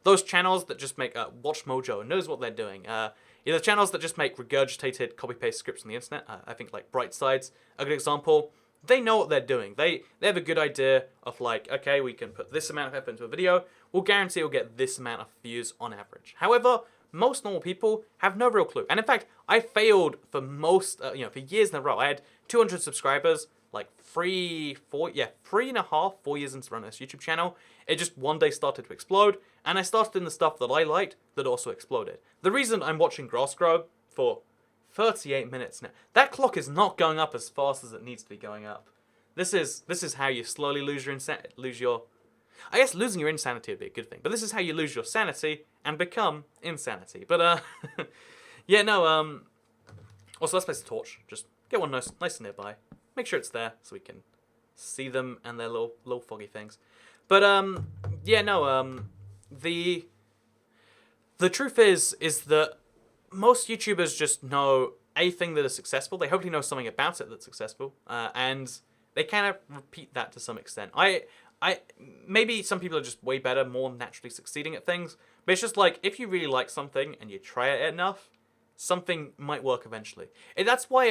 A: Those channels that just make Watch Mojo knows what they're doing. The channels that just make regurgitated copy-paste scripts on the internet, I think like Brightside's a good example. They know what they're doing. They have a good idea of like, okay, we can put this amount of effort into a video. We'll guarantee we'll get this amount of views on average. However, most normal people have no real clue. And in fact, I failed for most, for years in a row. I had 200 subscribers, like 3.5, 4 years into running this YouTube channel. It just one day started to explode, and I started doing the stuff that I liked that also exploded. The reason I'm watching grass grow for 38 minutes now, that clock is not going up as fast as it needs to be going up. This is how you slowly lose your I guess losing your insanity would be a good thing, but this is how you lose your sanity and become insanity. But yeah, no. Also, let's place a torch. Just get one nice and nearby. Make sure it's there so we can see them and their little foggy things. But yeah, no. The truth is that most YouTubers just know a thing that is successful. They hopefully know something about it that's successful, and they kind of repeat that to some extent. Maybe some people are just way better, more naturally succeeding at things. But it's just like if you really like something and you try it enough, something might work eventually. And that's why,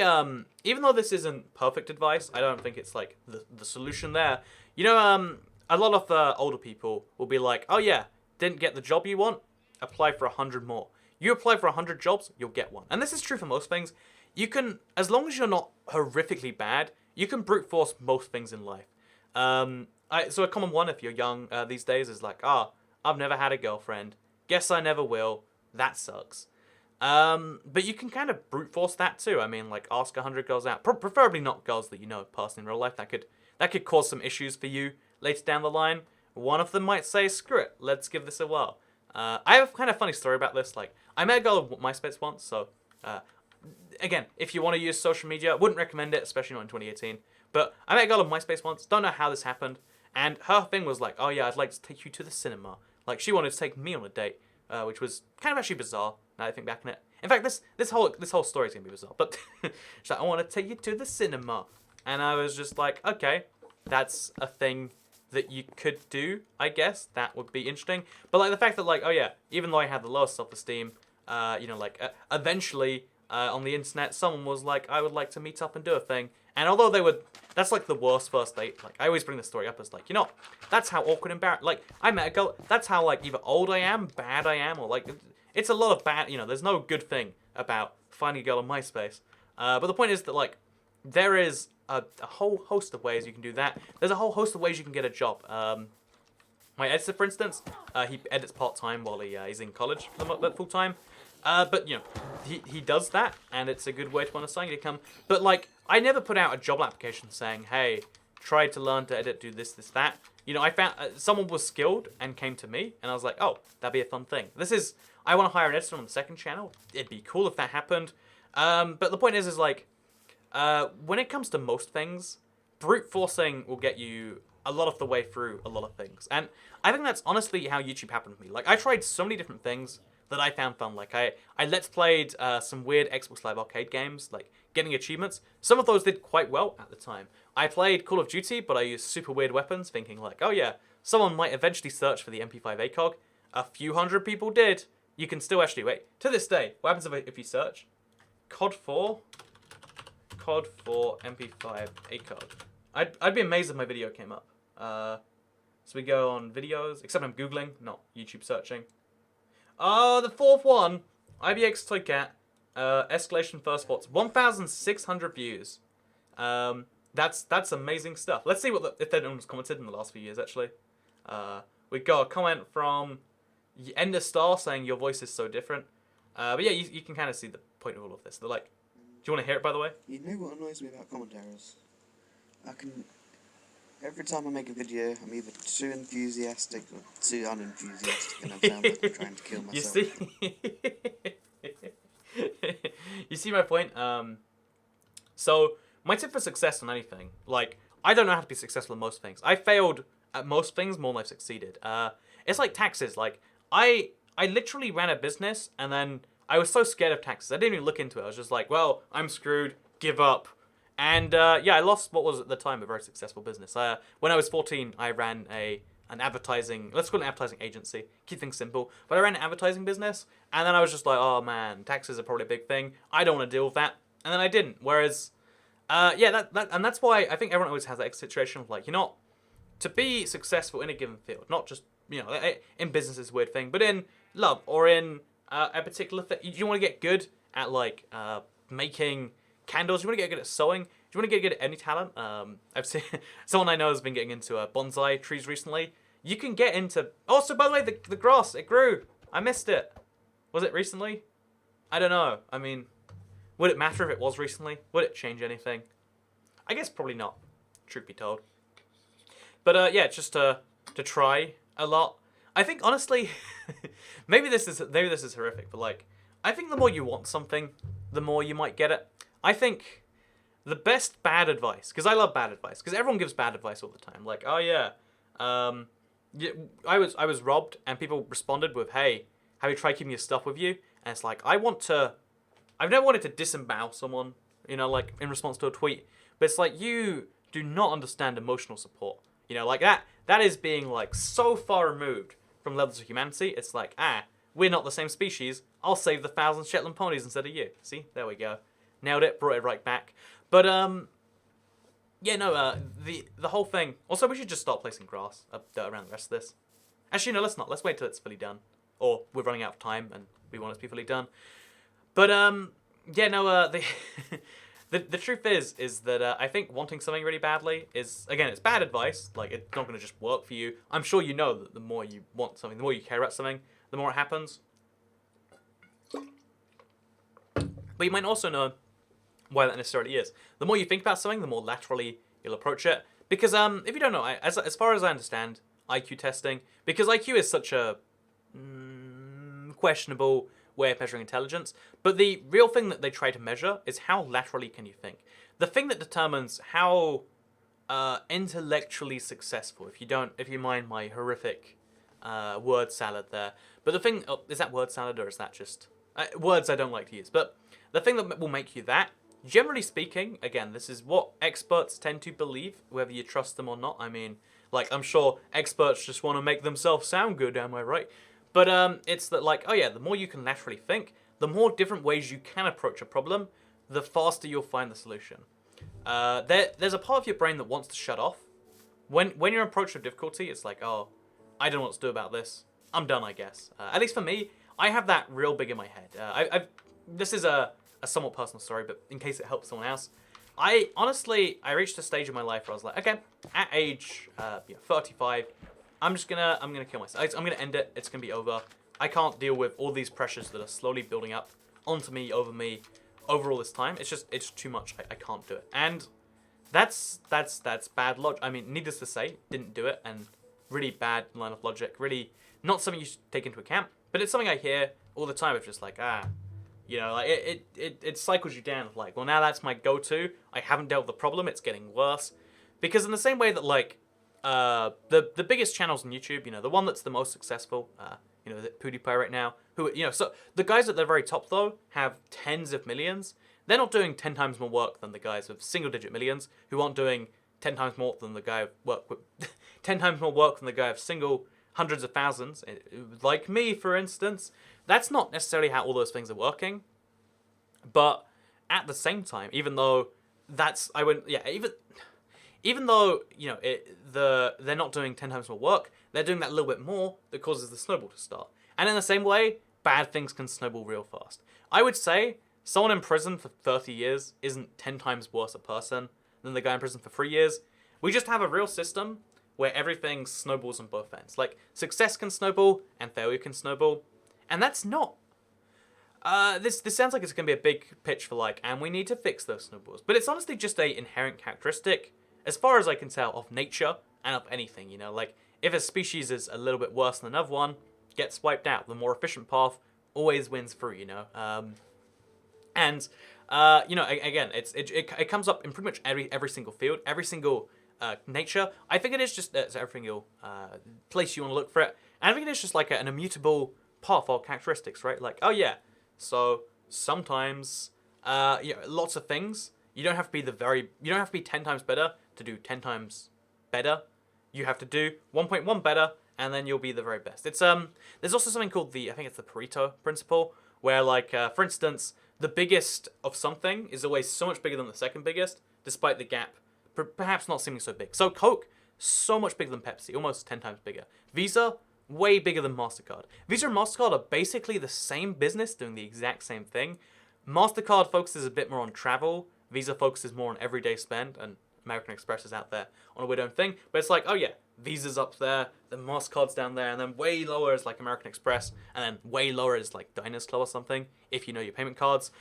A: even though this isn't perfect advice, I don't think it's like the solution there. You know, a lot of older people will be like, "Oh yeah, didn't get the job you want? Apply for 100 more." You apply for 100 jobs, you'll get one. And this is true for most things. You can, as long as you're not horrifically bad, you can brute force most things in life. So a common one if you're young these days is like, I've never had a girlfriend. Guess I never will. That sucks. But you can kind of brute force that too. I mean, like ask 100 girls out. Preferably not girls that you know personally in real life. That could cause some issues for you later down the line. One of them might say, screw it, let's give this a whirl. I have a kind of funny story about this. Like, I met a girl on MySpace once, so again, if you want to use social media, wouldn't recommend it, especially not in 2018. But I met a girl on MySpace once, don't know how this happened, and her thing was like, oh yeah, I'd like to take you to the cinema. Like, she wanted to take me on a date, which was kind of actually bizarre, now that I think back on it. In fact, this whole story is going to be bizarre, but she's like, I want to take you to the cinema. And I was just like, okay, that's a thing that you could do, I guess. That would be interesting. But like the fact that like, oh yeah, even though I had the lowest self-esteem, eventually on the internet, someone was like, I would like to meet up and do a thing. And although that's like the worst first date. Like I always bring this story up as like, that's how awkward and embarrassing. Like I met a girl. That's how like either old I am, bad I am, or like it's a lot of bad. There's no good thing about finding a girl on MySpace. But the point is that like there is a whole host of ways you can do that. There's a whole host of ways you can get a job. My editor, for instance, he edits part-time while he's in college full-time. But, he does that, and it's a good way to earn a side income. But, like, I never put out a job application saying, hey, try to learn to edit, do this, that. I found someone was skilled and came to me, and I was like, oh, that'd be a fun thing. I want to hire an editor on the second channel. It'd be cool if that happened. But the point is like, when it comes to most things, brute forcing will get you a lot of the way through a lot of things. And I think that's honestly how YouTube happened for me. Like, I tried so many different things that I found fun. Like, I Let's Played some weird Xbox Live Arcade games, like getting achievements. Some of those did quite well at the time. I played Call of Duty, but I used super weird weapons, thinking like, oh yeah, someone might eventually search for the MP5 ACOG. A few hundred people did. You can still actually, wait, to this day, what happens if you search? COD 4 MP5 ACOG. I'd be amazed if my video came up. So we go on videos, except I'm Googling, not YouTube searching. Oh, the fourth one, IBX Toy Cat, Escalation First Sports, 1,600 views. That's amazing stuff. Let's see if anyone's commented in the last few years, actually. We got a comment from Ender Star saying your voice is so different. But yeah, you can kind of see the point of all of this. They're like, do you want to hear it, by the way?
B: You know what annoys me about commentators? Every time I make a video, I'm either too enthusiastic or too unenthusiastic, and I sound like I'm trying to kill myself.
A: You see my point? So, my tip for success on anything, like, I don't know how to be successful in most things. I failed at most things more than I've succeeded. It's like taxes. Like, I literally ran a business, and then I was so scared of taxes. I didn't even look into it. I was just like, well, I'm screwed. Give up. And yeah, I lost what was at the time a very successful business. When I was 14, I ran an advertising, let's call it an advertising agency, keep things simple. But I ran an advertising business, and then I was just like, oh man, taxes are probably a big thing. I don't want to deal with that. And then I didn't. Whereas, yeah, and that's why I think everyone always has that situation of like, to be successful in a given field, not just, in business is a weird thing, but in love or in a particular thing, you want to get good at like making candles, you want to get good at sewing, you want to get good at any talent. I've seen someone I know has been getting into bonsai trees recently. You can get into, also by the way, the grass, it grew. I missed it. Was it recently? I don't know. I mean, would it matter if it was recently? Would it change anything? I guess probably not, truth be told. But yeah, just to to try a lot. I think honestly, maybe this is horrific, but like I think the more you want something, the more you might get it. I think the best bad advice, because I love bad advice, because everyone gives bad advice all the time. Like, oh yeah, yeah, I was robbed, and people responded with, "Hey, have you tried keeping your stuff with you?" And it's like, I've never wanted to disembowel someone, like in response to a tweet, but it's like you do not understand emotional support. Like that is being like so far removed from levels of humanity. It's like, we're not the same species. I'll save the 1,000 Shetland ponies instead of you. See, there we go, nailed it, brought it right back. But yeah, no, the whole thing. Also, we should just start placing grass around the rest of this. Actually, no, let's not. Let's wait till it's fully done, or we're running out of time and we want it to be fully done. But yeah, no, the truth is that I think wanting something really badly is, again, it's bad advice. Like, it's not going to just work for you. I'm sure you know that the more you want something, the more you care about something, the more it happens. But you might also know why that necessarily is. The more you think about something, the more laterally you'll approach it. Because if you don't know, as far as I understand IQ testing, because IQ is such a questionable way of measuring intelligence, but the real thing that they try to measure is how laterally can you think. The thing that determines how intellectually successful, if you mind my horrific word salad there, but the thing, is that word salad or is that just words I don't like to use? But the thing that will make you that, generally speaking, again, this is what experts tend to believe, whether you trust them or not. I mean, like, I'm sure experts just want to make themselves sound good, am I right? But it's that, like, oh yeah, the more you can laterally think, the more different ways you can approach a problem, the faster you'll find the solution. There's a part of your brain that wants to shut off. When you're approached with difficulty, it's like, oh, I don't know what to do about this. I'm done, I guess. At least for me, I have that real big in my head. This is a somewhat personal story, but in case it helps someone else, I reached a stage in my life where I was like, okay, at age 35, I'm gonna kill myself. I'm gonna end it. It's gonna be over. I can't deal with all these pressures that are slowly building up onto me, over all this time. It's too much. I can't do it. And that's bad logic. I mean, needless to say, didn't do it, and really bad line of logic. Really not something you should take into account. But it's something I hear all the time. It's just like, like it cycles you down. Like, well, now that's my go-to. I haven't dealt with the problem. It's getting worse. Because in the same way that, like, the biggest channels on YouTube, the one that's the most successful, PewDiePie right now, so the guys at the very top, though, have tens of millions. They're not doing 10 times more work than the guys with single-digit millions, who aren't doing 10 times more than the guy with work with 10 times more work than the guy of single hundreds of thousands, like me, for instance. That's not necessarily how all those things are working. But at the same time, even though even though they're not doing 10 times more work, they're doing that little bit more that causes the snowball to start. And in the same way, bad things can snowball real fast. I would say someone in prison for 30 years isn't 10 times worse a person than the guy in prison for 3 years. We just have a real system where everything snowballs on both ends. Like, success can snowball and failure can snowball. And that's not... this sounds like it's going to be a big pitch for, like, and we need to fix those snowballs. But it's honestly just a inherent characteristic, as far as I can tell, of nature and of anything, Like, if a species is a little bit worse than another one, gets wiped out. The more efficient path always wins through, And, again, it comes up in pretty much every single field, every single nature. I think it is just every single place you want to look for it. And I think it is just like an immutable part of our characteristics, right? Like, oh yeah, so sometimes, lots of things. You don't have to be 10 times better to do 10 times better. You have to do 1.1 better, and then you'll be the very best. It's there's also something called I think it's the Pareto principle, where, like, for instance, the biggest of something is always so much bigger than the second biggest, despite the gap perhaps not seeming so big. So Coke, so much bigger than Pepsi, almost 10 times bigger. Visa, way bigger than MasterCard. Visa and MasterCard are basically the same business doing the exact same thing. MasterCard focuses a bit more on travel. Visa focuses more on everyday spend, and American Express is out there on a weird own thing. But it's like, oh yeah, Visa's up there, then MasterCard's down there, and then way lower is like American Express, and then way lower is like Diners Club or something, if you know your payment cards.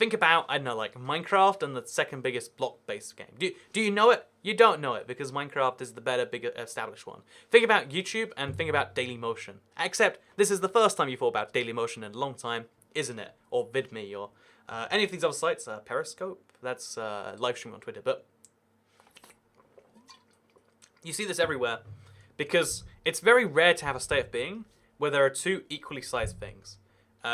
A: think about, I don't know, like Minecraft and the second biggest block-based game. Do you know it? You don't know it because Minecraft is the better, bigger, established one. Think about YouTube and think about Dailymotion. Except this is the first time you thought about Dailymotion in a long time, isn't it? Or VidMe or any of these other sites. Periscope, that's live stream on Twitter. But you see this everywhere because it's very rare to have a state of being where there are two equally sized things.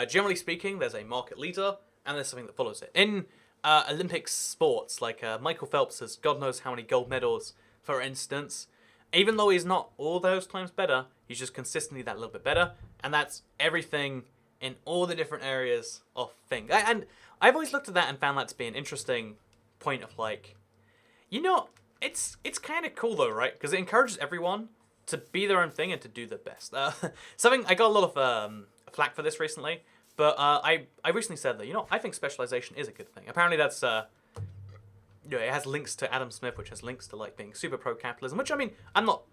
A: Generally speaking, there's a market leader and there's something that follows it. In Olympic sports, like Michael Phelps has God knows how many gold medals, for instance, even though he's not all those times better, he's just consistently that little bit better, and that's everything in all the different areas of thing. And I've always looked at that and found that to be an interesting point of like, you know, it's kind of cool though, right? Because it encourages everyone to be their own thing and to do their best. Something I got a lot of flack for this recently, but I recently said that, you know, I think specialization is a good thing. Apparently that's you know, it has links to Adam Smith, which has links to like being super pro capitalism. Which I mean, I'm not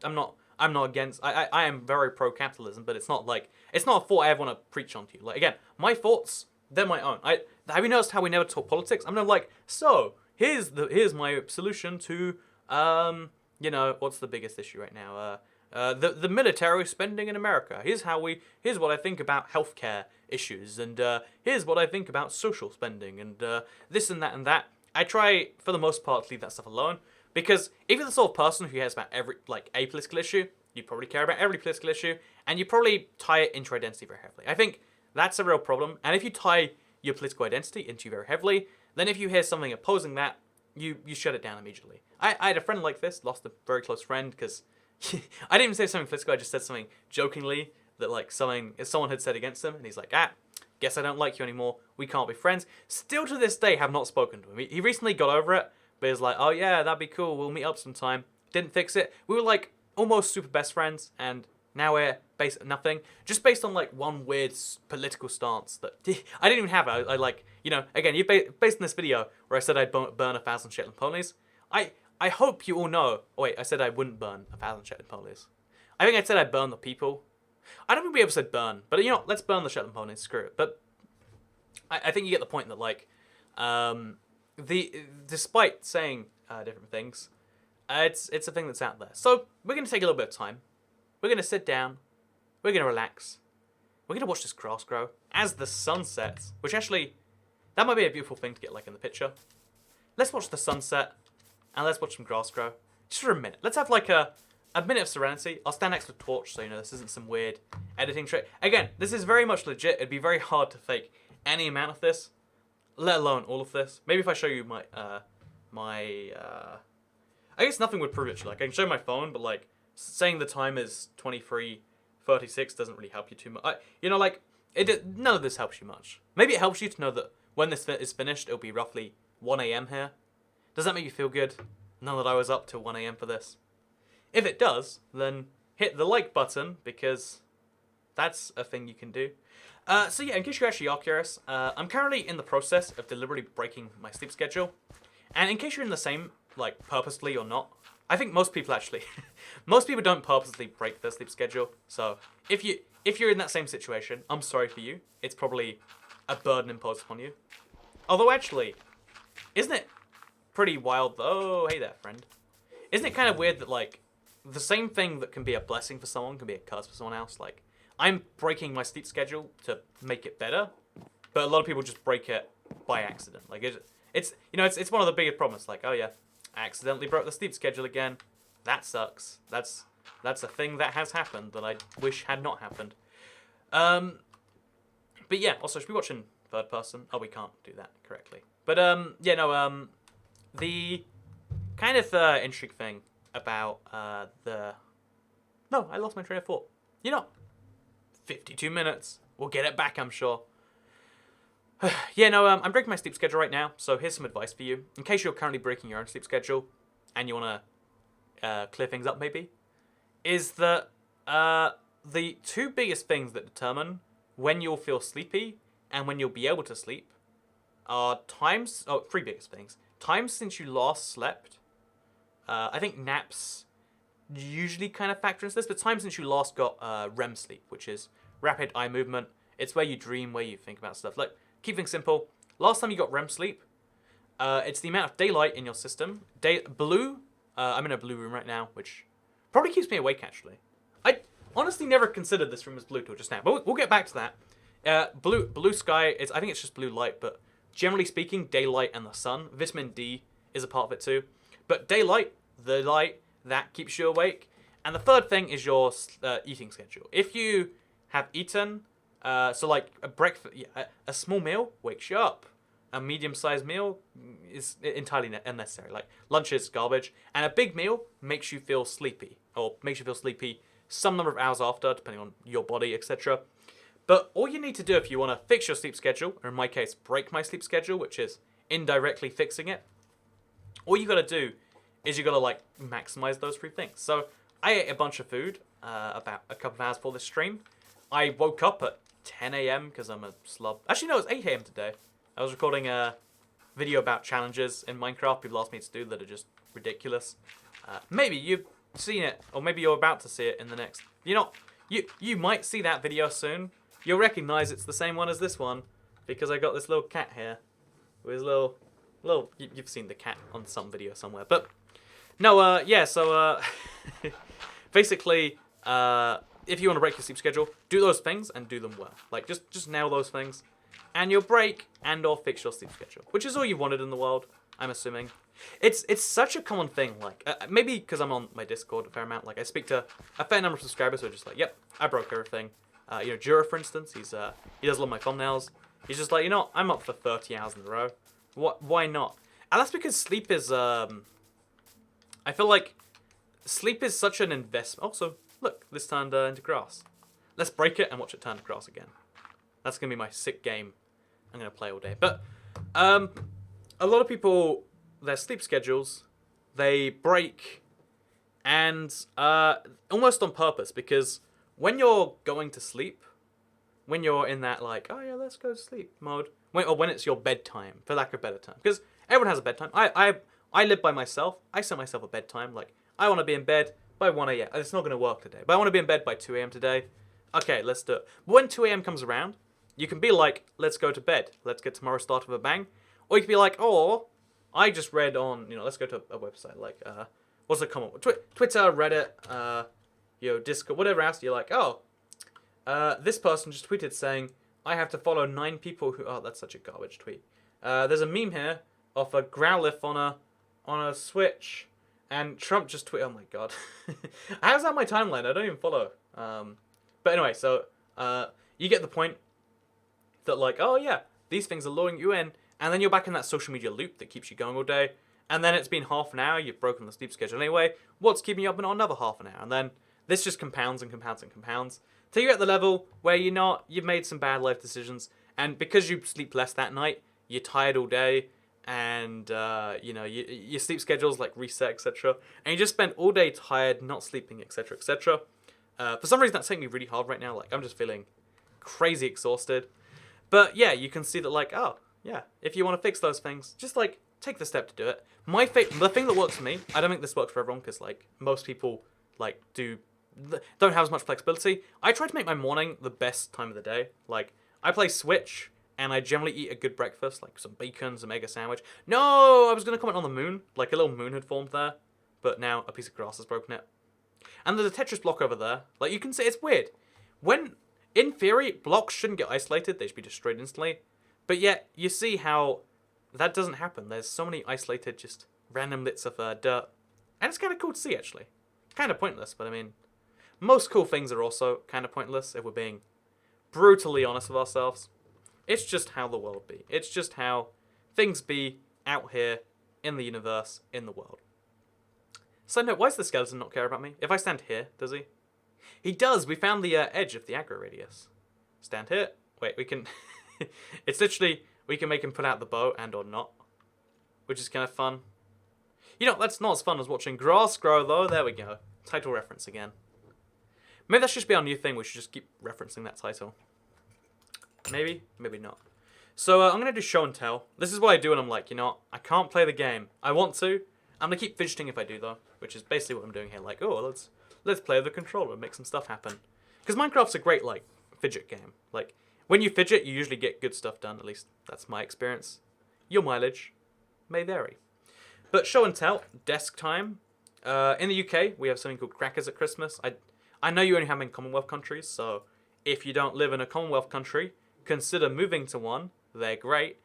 A: against. I am very pro capitalism, but it's not a thought I ever want to preach onto you. Like again, my thoughts, they're my own. Have you noticed how we never talk politics? I'm never like, so here's my solution to you know, what's the biggest issue right now? The military spending in America. Here's what I think about healthcare issues, and here's what I think about social spending, and this and that and that. I try, for the most part, to leave that stuff alone, because if you're the sort of person who cares about every, like, a political issue, you probably care about every political issue, and you probably tie it into your identity very heavily. I think that's a real problem, and if you tie your political identity into you very heavily, then if you hear something opposing that, you shut it down immediately. I had a friend like this, lost a very close friend, because I didn't even say something political, I just said something jokingly that, like, someone had said against him, and he's like, guess I don't like you anymore, we can't be friends. Still to this day have not spoken to him. He recently got over it, but he's like, oh yeah, that'd be cool, we'll meet up sometime. Didn't fix it. We were like almost super best friends, and now we're nothing. Just based on like one weird political stance that I didn't even have. I like, you know, again, based on this video where I said I'd burn 1,000 Shetland ponies. I hope you all know. Oh wait, I said I wouldn't burn 1,000 Shetland ponies. I think I said I'd burn the people. I don't think we ever said burn, but you know, let's burn the Shetland ponies. Screw it. But I think you get the point that like, despite saying different things, it's a thing that's out there. So we're gonna take a little bit of time. We're gonna sit down. We're gonna relax. We're gonna watch this grass grow as the sun sets. Which actually, that might be a beautiful thing to get like in the picture. Let's watch the sunset, and let's watch some grass grow just for a minute. Let's have like a minute of serenity. I'll stand next to the torch so you know this isn't some weird editing trick. Again, this is very much legit. It'd be very hard to fake any amount of this, let alone all of this. Maybe if I show you my I guess nothing would prove it. Like I can show my phone, but like saying the time is 23:36 doesn't really help you too much. You know, like none of this helps you much. Maybe it helps you to know that when this is finished, it'll be roughly 1 a.m. here. Does that make you feel good? Know that I was up till 1 a.m. for this? If it does, then hit the like button, because that's a thing you can do. So yeah, in case you actually are curious, I'm currently in the process of deliberately breaking my sleep schedule. And in case you're in the same, like, purposely or not, I think most people actually, most people don't purposely break their sleep schedule. So if you're in that same situation, I'm sorry for you. It's probably a burden imposed upon you. Although actually, isn't it pretty wild though? Oh, hey there, friend. Isn't it kind of weird that like, the same thing that can be a blessing for someone can be a curse for someone else? Like, I'm breaking my sleep schedule to make it better, but a lot of people just break it by accident. Like it's you know, it's one of the biggest problems. Like, oh yeah, I accidentally broke the sleep schedule again. That sucks. That's a thing that has happened that I wish had not happened. But yeah, also should be watching third person. Oh, we can't do that correctly. But yeah, no, the kind of interesting thing about no, I lost my train of thought. You know, 52 minutes. We'll get it back, I'm sure. Yeah, no, I'm breaking my sleep schedule right now, so here's some advice for you. In case you're currently breaking your own sleep schedule, and you want to clear things up maybe, is that the two biggest things that determine when you'll feel sleepy and when you'll be able to sleep are three biggest things. Times since you last slept. I think naps usually kind of factor into this, but times since you last got REM sleep, which is rapid eye movement. It's where you dream, where you think about stuff. Like, keep things simple. Last time you got REM sleep, it's the amount of daylight in your system. Blue, I'm in a blue room right now, which probably keeps me awake, actually. I honestly never considered this room as blue till just now, but we'll get back to that. Blue sky, I think it's just blue light, but generally speaking, daylight and the sun. Vitamin D is a part of it too. But daylight, the light, that keeps you awake. And the third thing is your eating schedule. If you have eaten, so like a breakfast, a small meal wakes you up. A medium-sized meal is entirely unnecessary. Like lunch is garbage, and a big meal makes you feel sleepy, or makes you feel sleepy some number of hours after, depending on your body, etc. But all you need to do if you want to fix your sleep schedule, or in my case, break my sleep schedule, which is indirectly fixing it, all you got to do is you got to like maximize those three things. So I ate a bunch of food about a couple of hours before this stream. I woke up at 10 a.m. because I'm a slub. Actually, no, it was 8 a.m. today. I was recording a video about challenges in Minecraft people asked me to do that are just ridiculous. Maybe you've seen it, or maybe you're about to see it in the next... You might see that video soon. You'll recognize it's the same one as this one, because I got this little cat here. With his little... You've seen the cat on some video somewhere. But, no, yeah, so, basically, if you want to break your sleep schedule, do those things and do them well. Like, just nail those things. And you'll break and or fix your sleep schedule, which is all you wanted in the world, I'm assuming. It's such a common thing, like, maybe because I'm on my Discord a fair amount, like, I speak to a fair number of subscribers who are just like, yep, I broke everything. Jura, for instance, he does a lot of my thumbnails. He's just like, I'm up for 30 hours in a row. Why not? And that's because sleep is, I feel like sleep is such an investment. Also, look, this turned into grass. Let's break it and watch it turn to grass again. That's going to be my sick game I'm going to play all day. But a lot of people, their sleep schedules, they break, and almost on purpose, because when you're going to sleep, when you're in that like, oh yeah, let's go to sleep mode, when it's your bedtime, for lack of a better term, because everyone has a bedtime. I live by myself. I set myself a bedtime. Like, I want to be in bed by 1 a.m. It's not going to work today, but I want to be in bed by 2 a.m. today. Okay, let's do it. But when 2 a.m. comes around, you can be like, let's go to bed. Let's get tomorrow started with a bang. Or you can be like, oh, I just read on, let's go to a website like, what's the common one? Twitter, Reddit, Discord, whatever else. You're like, oh, this person just tweeted saying, I have to follow 9 people who, oh, that's such a garbage tweet. There's a meme here of a Growlithe on a Switch, and Trump just tweeted, oh my god. How's that my timeline? I don't even follow. But anyway, so, you get the point. That like, oh yeah, these things are luring you in, and then you're back in that social media loop that keeps you going all day, and then it's been half an hour, you've broken the sleep schedule anyway, what's keeping you up in another half an hour? And then this just compounds and compounds and compounds, till you're at the level where you've made some bad life decisions, and because you sleep less that night, you're tired all day, and your sleep schedule's like reset, etc., and you just spend all day tired, not sleeping, etc., etc. For some reason that's hitting me really hard right now, like I'm just feeling crazy exhausted. But yeah, you can see that like, oh, yeah, if you want to fix those things, just like take the step to do it. The thing that works for me, I don't think this works for everyone because like most people like don't have as much flexibility. I try to make my morning the best time of the day. Like I play Switch and I generally eat a good breakfast, like some bacon, some egg sandwich. No, I was going to comment on the moon, like a little moon had formed there, but now a piece of grass has broken it. And there's a Tetris block over there. Like you can see, it's weird. In theory, blocks shouldn't get isolated, they should be destroyed instantly. But yet, you see how that doesn't happen. There's so many isolated, just random bits of dirt. And it's kind of cool to see, actually. Kind of pointless, but I mean, most cool things are also kind of pointless if we're being brutally honest with ourselves. It's just how the world be. It's just how things be out here in the universe, in the world. Side note, why does the skeleton not care about me? If I stand here, does he? He does. We found the edge of the aggro radius. Stand here. Wait, we can... It's literally... We can make him put out the bow and or not. Which is kind of fun. That's not as fun as watching grass grow, though. There we go. Title reference again. Maybe that should just be our new thing. We should just keep referencing that title. Maybe. Maybe not. So I'm going to do show and tell. This is what I do when I'm like, I can't play the game. I want to. I'm going to keep fidgeting if I do, though. Which is basically what I'm doing here. Like, oh, let's play the controller and make some stuff happen. Because Minecraft's a great, like, fidget game. Like, When you fidget, you usually get good stuff done, at least that's my experience. Your mileage may vary. But show and tell, desk time. In the UK, we have something called crackers at Christmas. I know you only have them in Commonwealth countries, so if you don't live in a Commonwealth country, consider moving to one. They're great.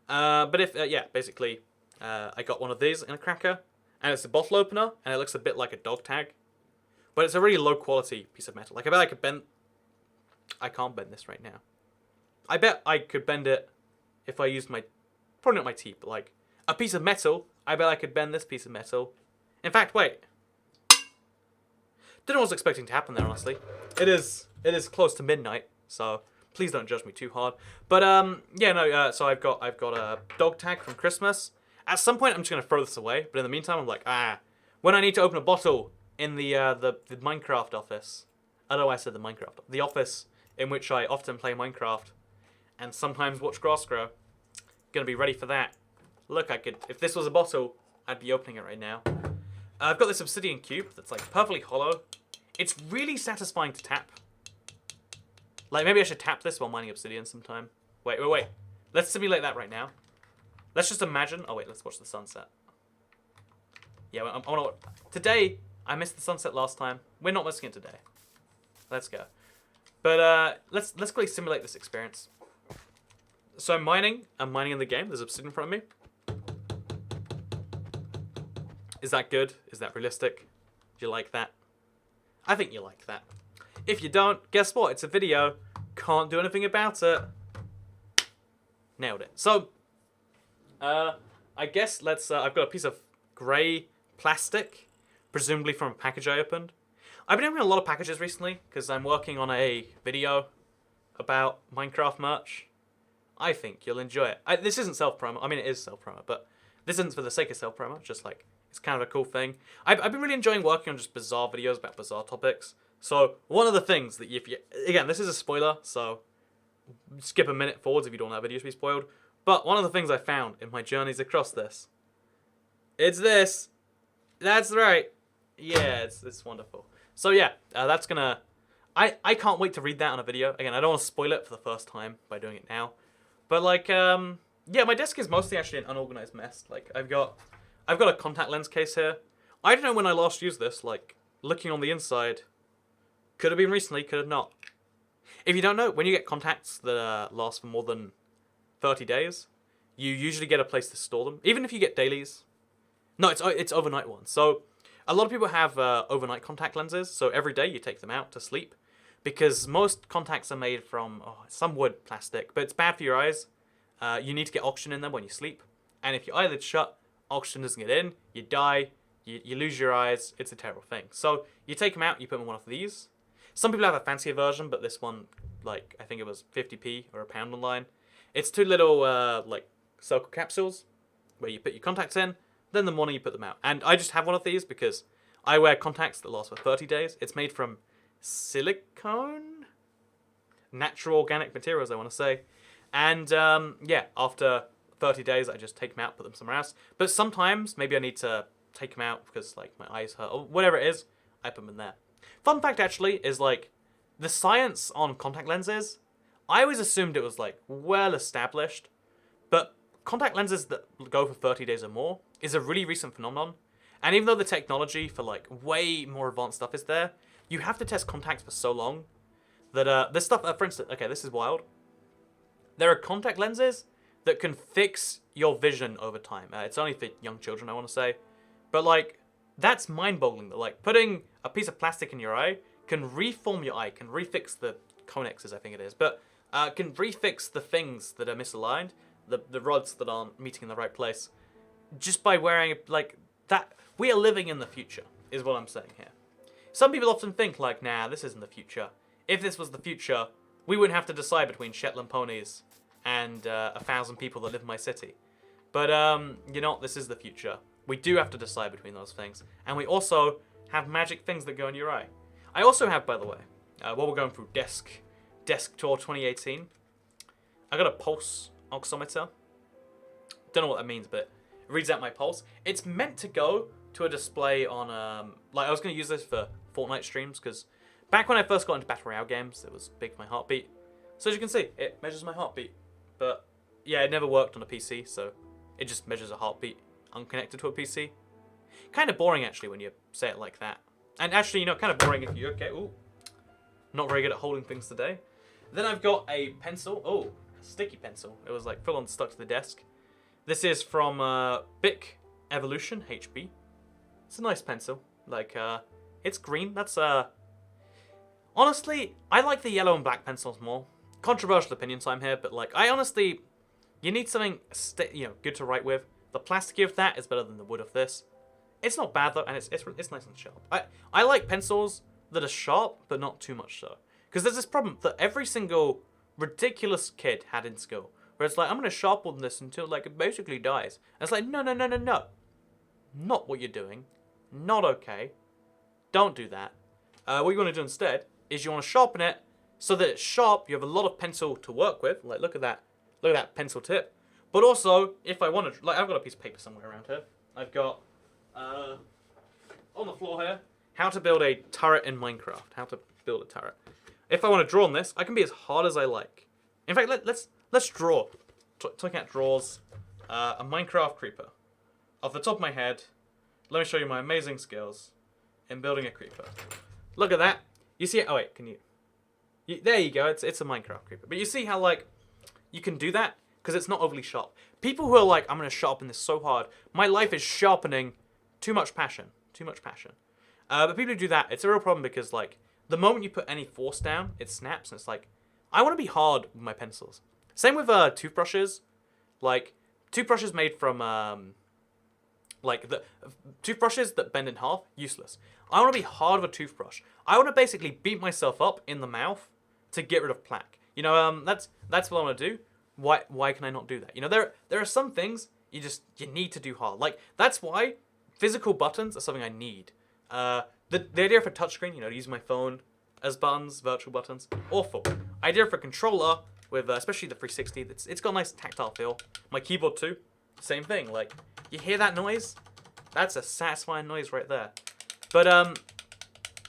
A: But if, yeah, basically, I got one of these in a cracker, and it's a bottle opener, and it looks a bit like a dog tag. But it's a really low quality piece of metal. Like, I bet I could bend... I can't bend this right now. I bet I could bend it if I used my... Probably not my teeth, but like... A piece of metal, I bet I could bend this piece of metal. In fact, wait. Didn't know what I was expecting to happen there, honestly. It is close to midnight, so please don't judge me too hard. But, yeah, no, so I've got a dog tag from Christmas. At some point, I'm just going to throw this away, but in the meantime, I'm like, when I need to open a bottle in the Minecraft office... I don't know why I said the Minecraft. The office in which I often play Minecraft and sometimes watch grass grow. Gonna be ready for that. Look, I could... If this was a bottle, I'd be opening it right now. I've got this obsidian cube that's like perfectly hollow. It's really satisfying to tap. Like, maybe I should tap this while mining obsidian sometime. Wait. Let's simulate that right now. Let's just imagine... Oh, wait, let's watch the sunset. Yeah, I want to... Today, I missed the sunset last time. We're not missing it today. Let's go. But let's quickly simulate this experience. So I'm mining in the game. There's obsidian in front of me. Is that good? Is that realistic? Do you like that? I think you like that. If you don't, guess what? It's a video. Can't do anything about it. Nailed it. So, I guess let's... I've got a piece of grey plastic, presumably from a package I opened. I've been opening a lot of packages recently because I'm working on a video about Minecraft merch. I think you'll enjoy it. This isn't self-promo. I mean, it is self-promo, but this isn't for the sake of self-promo. Just like, it's kind of a cool thing. I've been really enjoying working on just bizarre videos about bizarre topics. So one of the things that again, this is a spoiler, so skip a minute forwards if you don't want that video to be spoiled. But one of the things I found in my journeys across this, it's this. That's right. Yeah, it's wonderful. So yeah, that's gonna... I can't wait to read that on a video. Again, I don't want to spoil it for the first time by doing it now. But like, yeah, my desk is mostly actually an unorganized mess. Like, I've got a contact lens case here. I don't know when I last used this. Like, looking on the inside, could have been recently, could have not. If you don't know, when you get contacts that last for more than 30 days, you usually get a place to store them. Even if you get dailies. No, it's overnight ones. So... A lot of people have overnight contact lenses, so every day you take them out to sleep. Because most contacts are made from some wood plastic, but it's bad for your eyes. You need to get oxygen in them when you sleep. And if your eyelids shut, oxygen doesn't get in, you die, you lose your eyes, it's a terrible thing. So you take them out, you put them in one of these. Some people have a fancier version, but this one, like, I think it was 50p or £1 online. It's two little, like, circle capsules where you put your contacts in. Then in the morning you put them out. And I just have one of these because I wear contacts that last for 30 days. It's made from silicone? Natural organic materials, I want to say. And yeah, after 30 days I just take them out, put them somewhere else. But sometimes maybe I need to take them out because like my eyes hurt or whatever it is, I put them in there. Fun fact actually is like the science on contact lenses, I always assumed it was like well established. But contact lenses that go for 30 days or more is a really recent phenomenon. And even though the technology for like way more advanced stuff is there, you have to test contacts for so long that this stuff, for instance, okay, this is wild. There are contact lenses that can fix your vision over time. It's only for young children, I want to say. But like, that's mind-boggling that like putting a piece of plastic in your eye can reform your eye, can refix the connexes, I think it is, but can refix the things that are misaligned, the rods that aren't meeting in the right place, just by wearing like that. We are living in the future, is what I'm saying here. Some people often think like, nah, this isn't the future. If this was the future, we wouldn't have to decide between Shetland ponies and 1,000 people that live in my city. But you know, this is the future. We do have to decide between those things, and we also have magic things that go in your eye. I also have, by the way, while we're going through desk tour 2018, I got a pulse oximeter. Don't know what that means, but it reads out my pulse. It's meant to go to a display on, like I was going to use this for Fortnite streams, because back when I first got into Battle Royale games, it was big for my heartbeat. So as you can see, it measures my heartbeat. But yeah, it never worked on a PC, so it just measures a heartbeat unconnected to a PC. Kind of boring actually when you say it like that. And actually, kind of boring if you ooh, not very good at holding things today. Then I've got a pencil. Oh, a sticky pencil. It was like full on stuck to the desk. This is from Bic Evolution HB. It's a nice pencil. Like it's green. That's honestly, I like the yellow and black pencils more. Controversial opinion time here, but like I honestly, you need something good to write with. The plastic of that is better than the wood of this. It's not bad though, and it's nice and sharp. I like pencils that are sharp, but not too much so. Because there's this problem that every single ridiculous kid had in school, where it's like, I'm going to sharpen this until like it basically dies. And it's like, no. Not what you're doing. Not okay. Don't do that. What you want to do instead is you want to sharpen it so that it's sharp, you have a lot of pencil to work with. Like, look at that pencil tip. But also, if I want to, like, I've got a piece of paper somewhere around here. I've got, on the floor here, how to build a turret in Minecraft. How to build a turret. If I want to draw on this, I can be as hard as I like. In fact, let's draw. Talking about draws, a Minecraft creeper. Off the top of my head, let me show you my amazing skills in building a creeper. Look at that. You see? Oh wait, can you? There you go. It's a Minecraft creeper. But you see how like you can do that because it's not overly sharp. People who are like, I'm gonna sharpen this so hard. My life is sharpening too much passion. Too much passion. But people who do that, it's a real problem because like the moment you put any force down, it snaps and it's like, I want to be hard with my pencils. Same with toothbrushes. Like toothbrushes made from like the toothbrushes that bend in half, useless. I want to be hard with a toothbrush. I want to basically beat myself up in the mouth to get rid of plaque. That's what I want to do. Why can I not do that? There are some things you need to do hard. Like that's why physical buttons are something I need. The idea for touchscreen, to use my phone as buttons, virtual buttons, awful. Idea for controller with especially the 360, it's got a nice tactile feel. My keyboard too, same thing. Like you hear that noise? That's a satisfying noise right there. But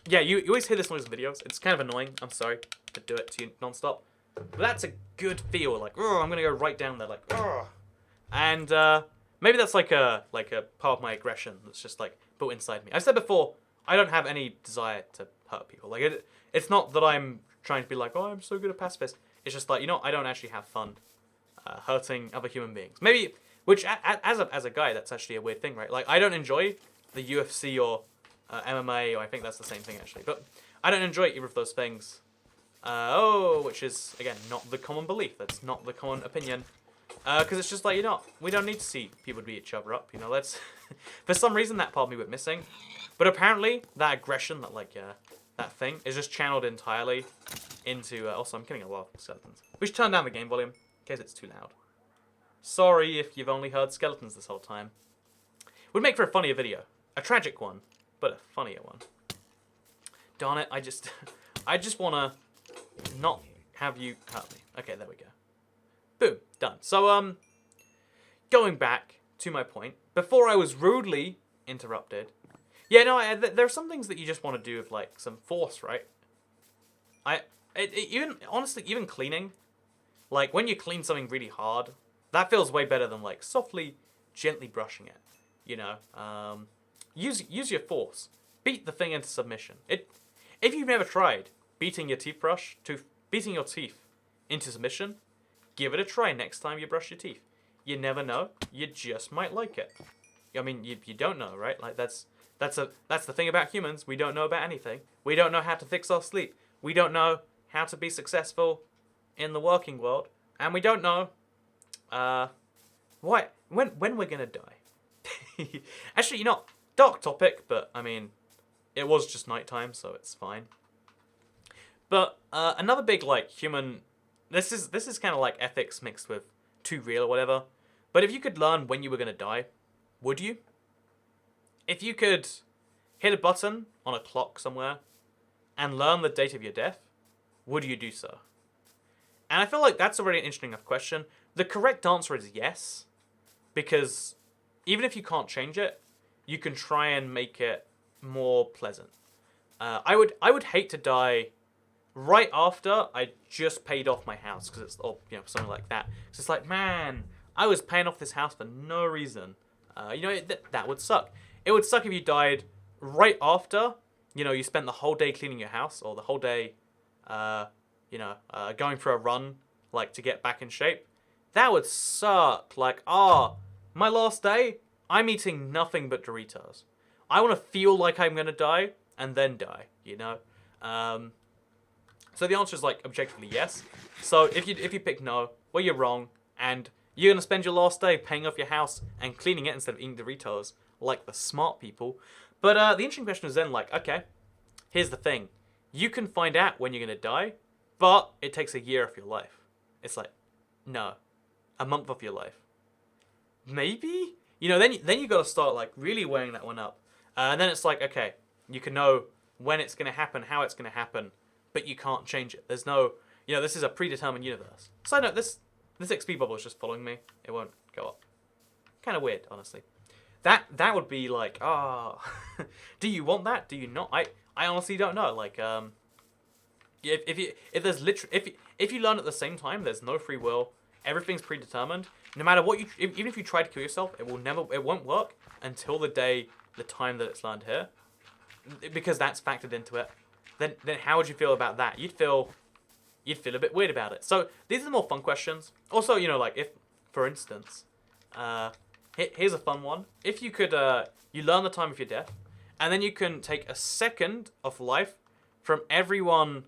A: yeah, you always hear this noise in videos. It's kind of annoying. I'm sorry to do it to you non-stop. But that's a good feel. Like, I'm gonna go right down there, like, and maybe that's like a part of my aggression that's just like built inside me. I said before, I don't have any desire to hurt people. Like it's not that I'm trying to be like, I'm so good at pacifist. It's just like, I don't actually have fun hurting other human beings. Maybe, which as a guy, that's actually a weird thing, right? Like I don't enjoy the UFC or MMA, or I think that's the same thing actually. But I don't enjoy either of those things. Which is again not the common belief. That's not the common opinion. Because it's just like we don't need to see people beat each other up. Let's. For some reason, that part of me went missing, but apparently that aggression, that thing, is just channeled entirely into. Also, I'm killing a lot of skeletons. We should turn down the game volume in case it's too loud. Sorry if you've only heard skeletons this whole time. Would make for a funnier video, a tragic one, but a funnier one. Darn it! I just wanna not have you hurt me. Okay, there we go. Boom, done. So, going back to my point, before I was rudely interrupted. Yeah, no, there are some things that you just want to do with, like, some force, right? Even cleaning, like, when you clean something really hard, that feels way better than, like, softly, gently brushing it, Use your force. Beat the thing into submission. If you've never tried beating your teeth into submission, give it a try next time you brush your teeth. You never know. You just might like it. I mean, you don't know, right? Like that's the thing about humans. We don't know about anything. We don't know how to fix our sleep. We don't know how to be successful in the working world, and we don't know when we're gonna die. Actually, dark topic, but I mean, it was just nighttime, so it's fine. But another big human. This is kind of like ethics mixed with too real or whatever. But if you could learn when you were gonna die, would you? If you could hit a button on a clock somewhere and learn the date of your death, would you do so? And I feel like that's already an interesting enough question. The correct answer is yes, because even if you can't change it, you can try and make it more pleasant. I would hate to die right after I just paid off my house, because it's, or something like that. So it's like, man, I was paying off this house for no reason. That would suck. It would suck if you died right after, you spent the whole day cleaning your house, or the whole day, going for a run, like, to get back in shape. That would suck. Like, my last day, I'm eating nothing but Doritos. I want to feel like I'm going to die, and then die, So the answer is, like, objectively yes. So if you pick no, well, you're wrong, and you're gonna spend your last day paying off your house and cleaning it instead of eating Doritos, like the smart people. But the interesting question is then, like, okay, here's the thing: you can find out when you're gonna die, but it takes a year of your life. It's like, no, a month of your life, maybe. Then you gotta start, like, really weighing that one up, and then it's like, okay, you can know when it's gonna happen, how it's gonna happen, but you can't change it. There's no, this is a predetermined universe. So no, this XP bubble is just following me. It won't go up. Kind of weird, honestly. That would be like, do you want that? Do you not? I honestly don't know. Like, if there's literally, if you learn at the same time, there's no free will. Everything's predetermined. No matter what even if you try to kill yourself, it won't work until the time that it's learned here, because that's factored into it. Then how would you feel about that? You'd feel a bit weird about it. So these are the more fun questions. Also, like, if, for instance, here's a fun one. If you could, you learn the time of your death, and then you can take a second of life from everyone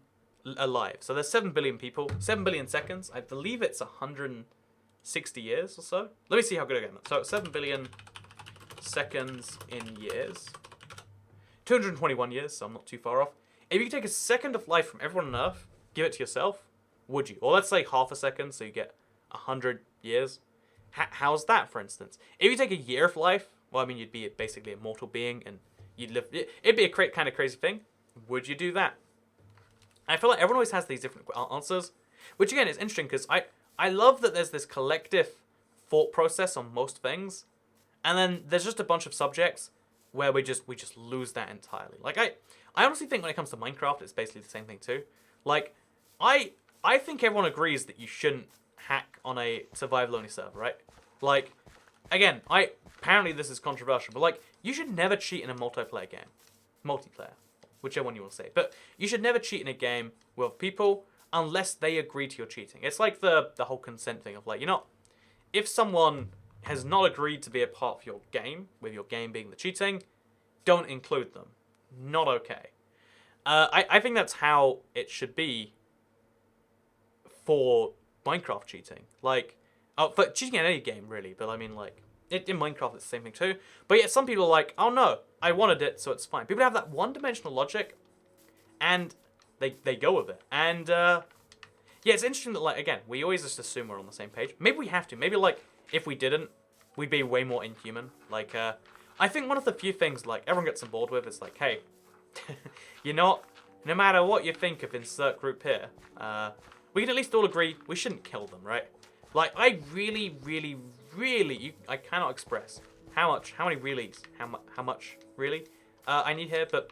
A: alive. So there's 7 billion people, 7 billion seconds. I believe it's 160 years or so. Let me see how good I am. So 7 billion seconds in years. 221 years, so I'm not too far off. If you could take a second of life from everyone on Earth, give it to yourself, would you? Or let's say half a second, so you get 100 years. How's that, for instance? If you take a year of life, well, I mean, you'd be basically a mortal being, and you'd live. It'd be a kind of crazy thing. Would you do that? I feel like everyone always has these different answers, which again is interesting because I love that there's this collective thought process on most things, and then there's just a bunch of subjects where we just lose that entirely. Like, I honestly think when it comes to Minecraft, it's basically the same thing too. Like, I think everyone agrees that you shouldn't hack on a survival only server, right? Like, again, apparently this is controversial, but, like, you should never cheat in a multiplayer game. Multiplayer, whichever one you want to say. But you should never cheat in a game with people unless they agree to your cheating. It's like the whole consent thing of, like, if someone has not agreed to be a part of your game, with your game being the cheating, don't include them. Not okay. I think that's how it should be for Minecraft cheating. Like, for cheating in any game, really. But I mean, like, in Minecraft, it's the same thing too. But yeah, some people are like, oh no, I wanted it, so it's fine. People have that one-dimensional logic, and they go with it. And, yeah, it's interesting that, like, again, we always just assume we're on the same page. Maybe we have to. Maybe, like, if we didn't, we'd be way more inhuman. Like, I think one of the few things, like, everyone gets on board with is, like, hey, no matter what you think of insert group here, we can at least all agree we shouldn't kill them, right? Like, I really, really, really, I cannot express how many reallys, how much, really, I need here, but,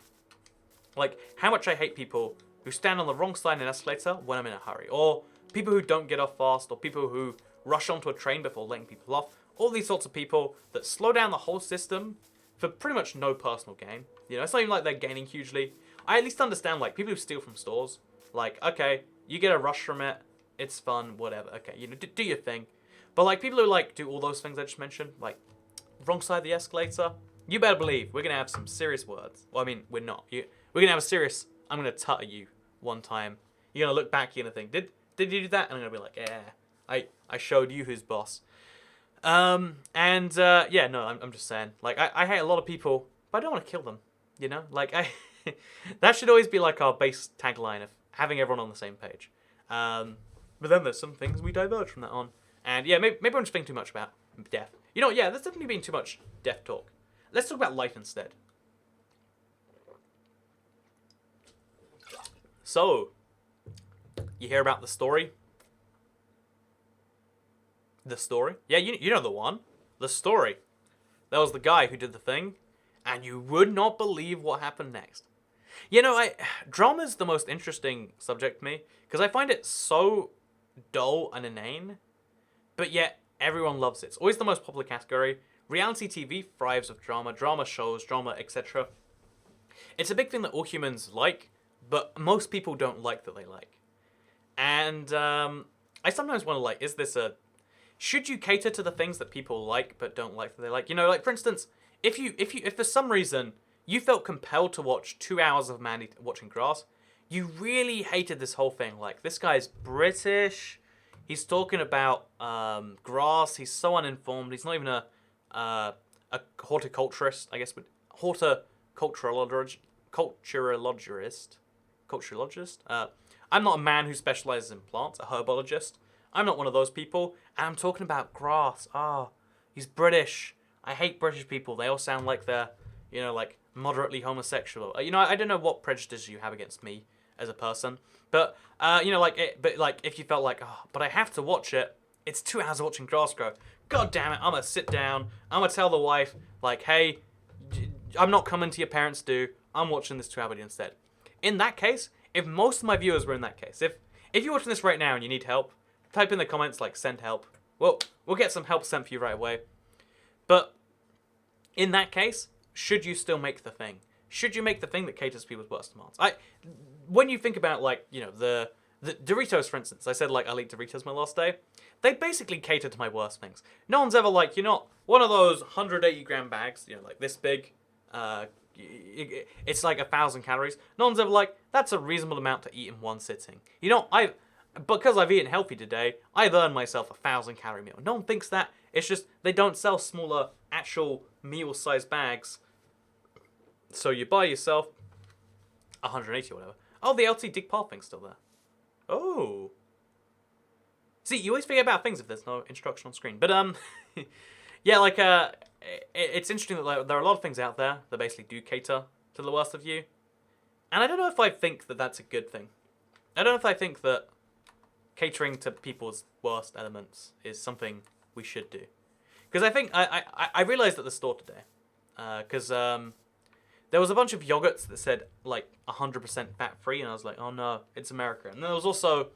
A: like, how much I hate people who stand on the wrong side of an escalator when I'm in a hurry, or people who don't get off fast, or people who rush onto a train before letting people off, all these sorts of people that slow down the whole system for pretty much no personal gain. It's not even like they're gaining hugely. I at least understand, like, people who steal from stores. Like, okay, you get a rush from it, it's fun, whatever. Okay, do your thing. But, like, people who, like, do all those things I just mentioned, like, wrong side of the escalator, you better believe we're going to have some serious words. Well, I mean, we're not. We're going to have a serious, I'm going to tutter you one time. You're going to look back, you're going to think, did you do that? And I'm going to be like, yeah, I showed you who's boss. Yeah, no, I'm just saying. Like, I hate a lot of people, but I don't want to kill them, Like, that should always be, like, our base tagline of having everyone on the same page. But then there's some things we diverge from that on. And, yeah, maybe I'm just thinking too much about death. Yeah, there's definitely been too much death talk. Let's talk about life instead. So, you hear about the story? The story? Yeah, you know the one. The story. That was the guy who did the thing, and you would not believe what happened next. You know, drama's the most interesting subject to me because I find it so dull and inane, but yet everyone loves it. It's always the most popular category. Reality TV thrives with drama, drama shows, drama, etc. It's a big thing that all humans like, but most people don't like that they like. And I sometimes wonder, like, is this a should you cater to the things that people like but don't like that they like? You know, like for instance, if for some reason you felt compelled to watch 2 hours of man watching grass, you really hated this whole thing. Like this guy's British, he's talking about grass. He's so uninformed. He's not even a horticulturist, I guess, but horticulturologist, culturologist, culturologist. I'm not a man who specializes in plants, a herbologist. I'm not one of those people. And I'm talking about grass. He's British. I hate British people. They all sound like they're, like moderately homosexual. I don't know what prejudice you have against me as a person, but if you felt like, but I have to watch it. It's 2 hours of watching grass grow. God damn it! I'm gonna sit down. I'm gonna tell the wife, like, hey, I'm not coming to your parents' do. I'm watching this 2 hour video instead. In that case, if most of my viewers were in that case, if you're watching this right now and you need help, type in the comments like send help. Well, we'll get some help sent for you right away. But in that case, should you still make the thing? Should you make the thing that caters to people's worst demands? When you think about the Doritos, for instance, I said like I'll eat Doritos my last day. They basically cater to my worst things. No one's ever like, you're not one of those 180-gram bags, like this big. It's like 1,000 calories. No one's ever like, that's a reasonable amount to eat in one sitting. Because I've eaten healthy today, I've earned myself 1,000 calorie meal. No one thinks that. It's just they don't sell smaller actual meal-sized bags. So you buy yourself 180 or whatever. Oh, the LT Dig Path thing's still there. Oh. See, you always forget about things if there's no instruction on screen. But yeah, it's interesting that there are a lot of things out there that basically do cater to the worst of you. And I don't know if I think that that's a good thing. I don't know if I think that catering to people's worst elements is something we should do. Because I think, I realized at the store today, because there was a bunch of yogurts that said, like, 100% fat-free, and I was like, oh no, it's America. And there was also,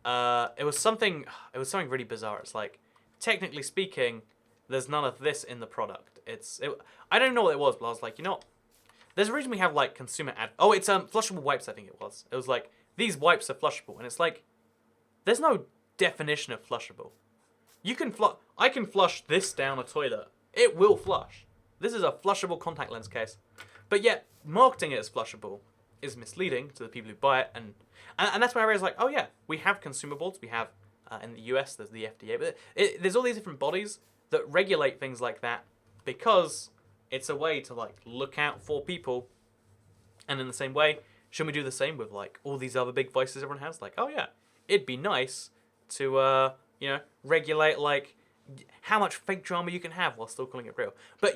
A: it was something really bizarre. It's like, technically speaking, there's none of this in the product. I don't know what it was, but I was like, there's a reason we have, like, consumer ad... Oh, it's flushable wipes, I think it was. It was like, these wipes are flushable, and it's like, there's no definition of flushable. I can flush this down a toilet. It will flush. This is a flushable contact lens case. But yet, marketing it as flushable is misleading to the people who buy it, and that's when I realized, like, oh yeah, we have consumables. We have, in the US, there's the FDA, but there's all these different bodies that regulate things like that because it's a way to, like, look out for people. And in the same way, shouldn't we do the same with, like, all these other big vices everyone has? Like, oh yeah, it'd be nice to, regulate, like, how much fake drama you can have while still calling it real. But,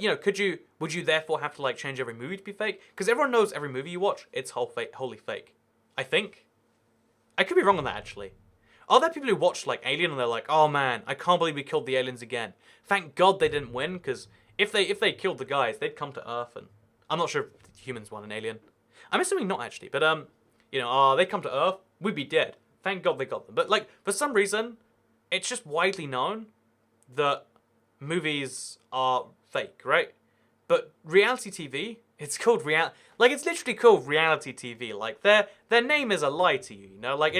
A: would you therefore have to, like, change every movie to be fake? Because everyone knows every movie you watch, it's wholly fake. I think. I could be wrong on that, actually. Are there people who watch, like, Alien and they're like, oh man, I can't believe we killed the aliens again. Thank God they didn't win, because if they killed the guys, they'd come to Earth, and I'm not sure if humans won an Alien. I'm assuming not, actually, but, they come to Earth, we'd be dead. Thank God they got them. But, like, for some reason, it's just widely known that movies are fake, right? But reality TV, it's called it's literally called reality TV. Like, their name is a lie to you, Like,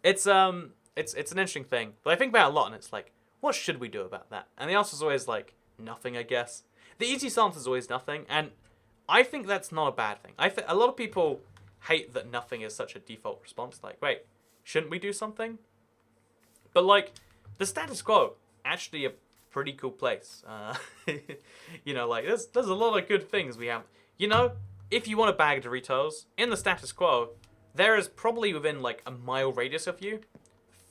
A: it's an interesting thing. But I think about it a lot, and it's like, what should we do about that? And the answer is always, like, nothing, I guess. The easiest answer is always nothing, and I think that's not a bad thing. A lot of people hate that nothing is such a default response. Like, wait, shouldn't we do something? But, like, the status quo, actually a pretty cool place. There's a lot of good things we have. If you want a bag of Doritos, in the status quo, there is probably within, like, a mile radius of you,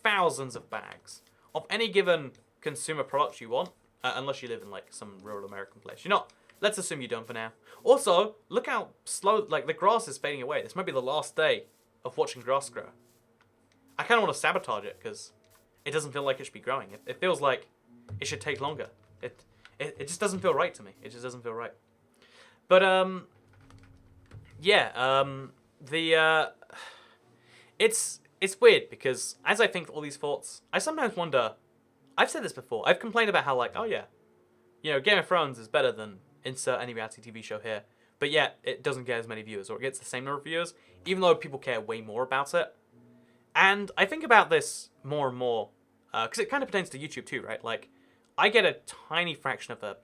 A: thousands of bags of any given consumer product you want, unless you live in, like, some rural American place. Let's assume you don't for now. Also, look how slow, like, the grass is fading away. This might be the last day of watching grass grow. I kind of want to sabotage it, because it doesn't feel like it should be growing. It feels like it should take longer. It just doesn't feel right to me. It just doesn't feel right. But, Yeah, it's weird because as I think all these thoughts, I sometimes wonder. I've said this before. I've complained about how like, oh yeah, Game of Thrones is better than insert any reality TV show here, but yet it doesn't get as many viewers, or it gets the same number of viewers, even though people care way more about it. And I think about this more and more because it kind of pertains to YouTube too, right? Like, I get a tiny fraction of the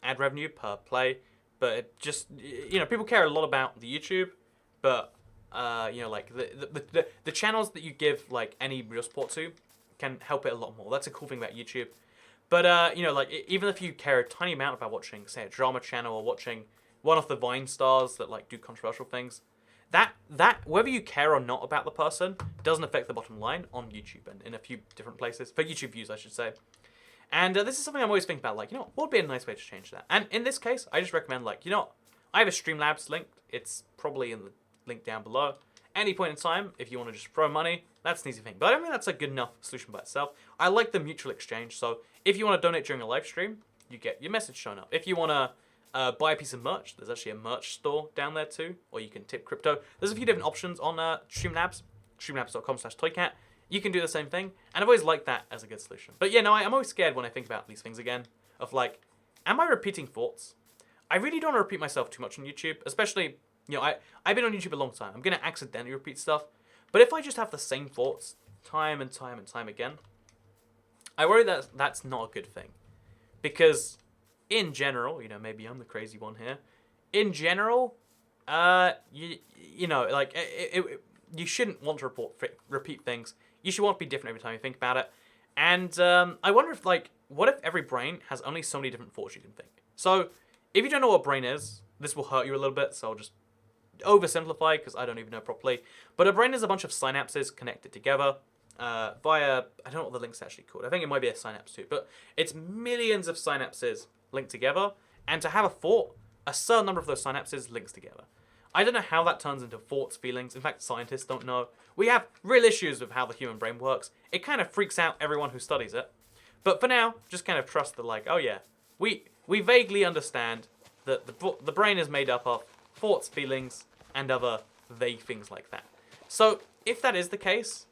A: ad revenue per play, but it just people care a lot about the YouTube, but like the channels that you give like any real support to can help it a lot more. That's a cool thing about YouTube. But like even if you care a tiny amount about watching, say, a drama channel or watching one of the Vine stars that like do controversial things, that whether you care or not about the person doesn't affect the bottom line on YouTube and in a few different places for YouTube views, I should say. And this is something I'm always thinking about, like, what would be a nice way to change that? And in this case, I just recommend, like, I have a Streamlabs link. It's probably in the link down below. Any point in time, if you want to just throw money, that's an easy thing. But I don't think that's a good enough solution by itself. I like the mutual exchange. So if you want to donate during a live stream, you get your message shown up. If you want to buy a piece of merch, there's actually a merch store down there too, or you can tip crypto. There's a few different options on Streamlabs, streamlabs.com/toycat. You can do the same thing, and I've always liked that as a good solution. But yeah, no, I'm always scared when I think about these things again, of like, am I repeating thoughts? I really don't want to repeat myself too much on YouTube, especially, I've been on YouTube a long time. I'm going to accidentally repeat stuff, but if I just have the same thoughts time and time and time again, I worry that that's not a good thing. Because in general, maybe I'm the crazy one here, in general, you shouldn't want to repeat things. You should want to be different every time you think about it. And I wonder if, like, what if every brain has only so many different thoughts you can think? So, if you don't know what brain is, this will hurt you a little bit, so I'll just oversimplify because I don't even know properly. But a brain is a bunch of synapses connected together via, I don't know what the link's actually called. I think it might be a synapse too. But it's millions of synapses linked together. And to have a thought, a certain number of those synapses links together. I don't know how that turns into thoughts, feelings. In fact, scientists don't know. We have real issues with how the human brain works. It kind of freaks out everyone who studies it. But for now, just kind of trust that, like, oh yeah, we vaguely understand that the brain is made up of thoughts, feelings, and other vague things like that. So if that is the case,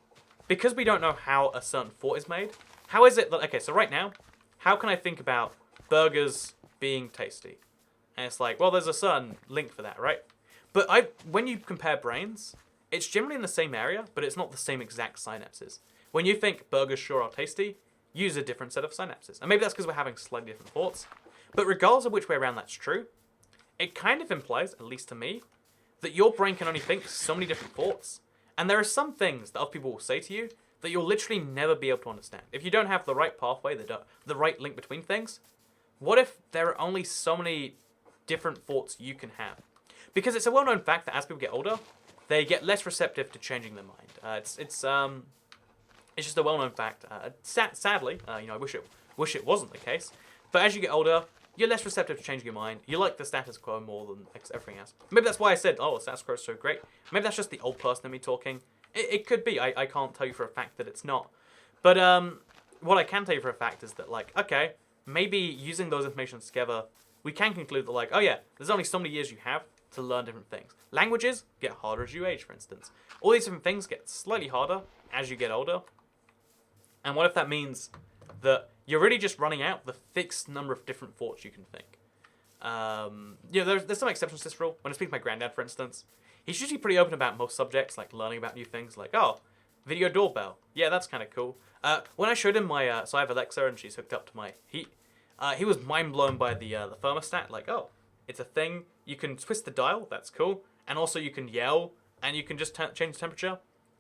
A: because we don't know how a certain thought is made, how is it that, okay, so right now, how can I think about burgers being tasty? And it's like, well, there's a certain link for that, right? But when you compare brains, it's generally in the same area, but it's not the same exact synapses. When you think burgers sure are tasty, use a different set of synapses. And maybe that's because we're having slightly different thoughts. But regardless of which way around that's true, it kind of implies, at least to me, that your brain can only think so many different thoughts. And there are some things that other people will say to you that you'll literally never be able to understand. If you don't have the right pathway, the right link between things, what if there are only so many different thoughts you can have? Because it's a well-known fact that as people get older, they get less receptive to changing their mind. It's just a well-known fact. Sadly, I wish it wasn't the case. But as you get older, you're less receptive to changing your mind. You like the status quo more than everything else. Maybe that's why I said, oh, the status quo is so great. Maybe that's just the old person in me talking. It could be. I can't tell you for a fact that it's not. But what I can tell you for a fact is that, like, okay, maybe using those informations together, we can conclude that, like, oh yeah, there's only so many years you have to learn different things. Languages get harder as you age, for instance. All these different things get slightly harder as you get older. And what if that means that you're really just running out the fixed number of different thoughts you can think? There's some exceptions to this rule. When I speak to my granddad, for instance, he's usually pretty open about most subjects, like learning about new things, like, oh, video doorbell. Yeah, that's kind of cool. When I showed him my, so I have Alexa and she's hooked up to my heat, he was mind blown by the thermostat, like, oh, it's a thing. You can twist the dial. That's cool. And also you can yell and you can just change the temperature.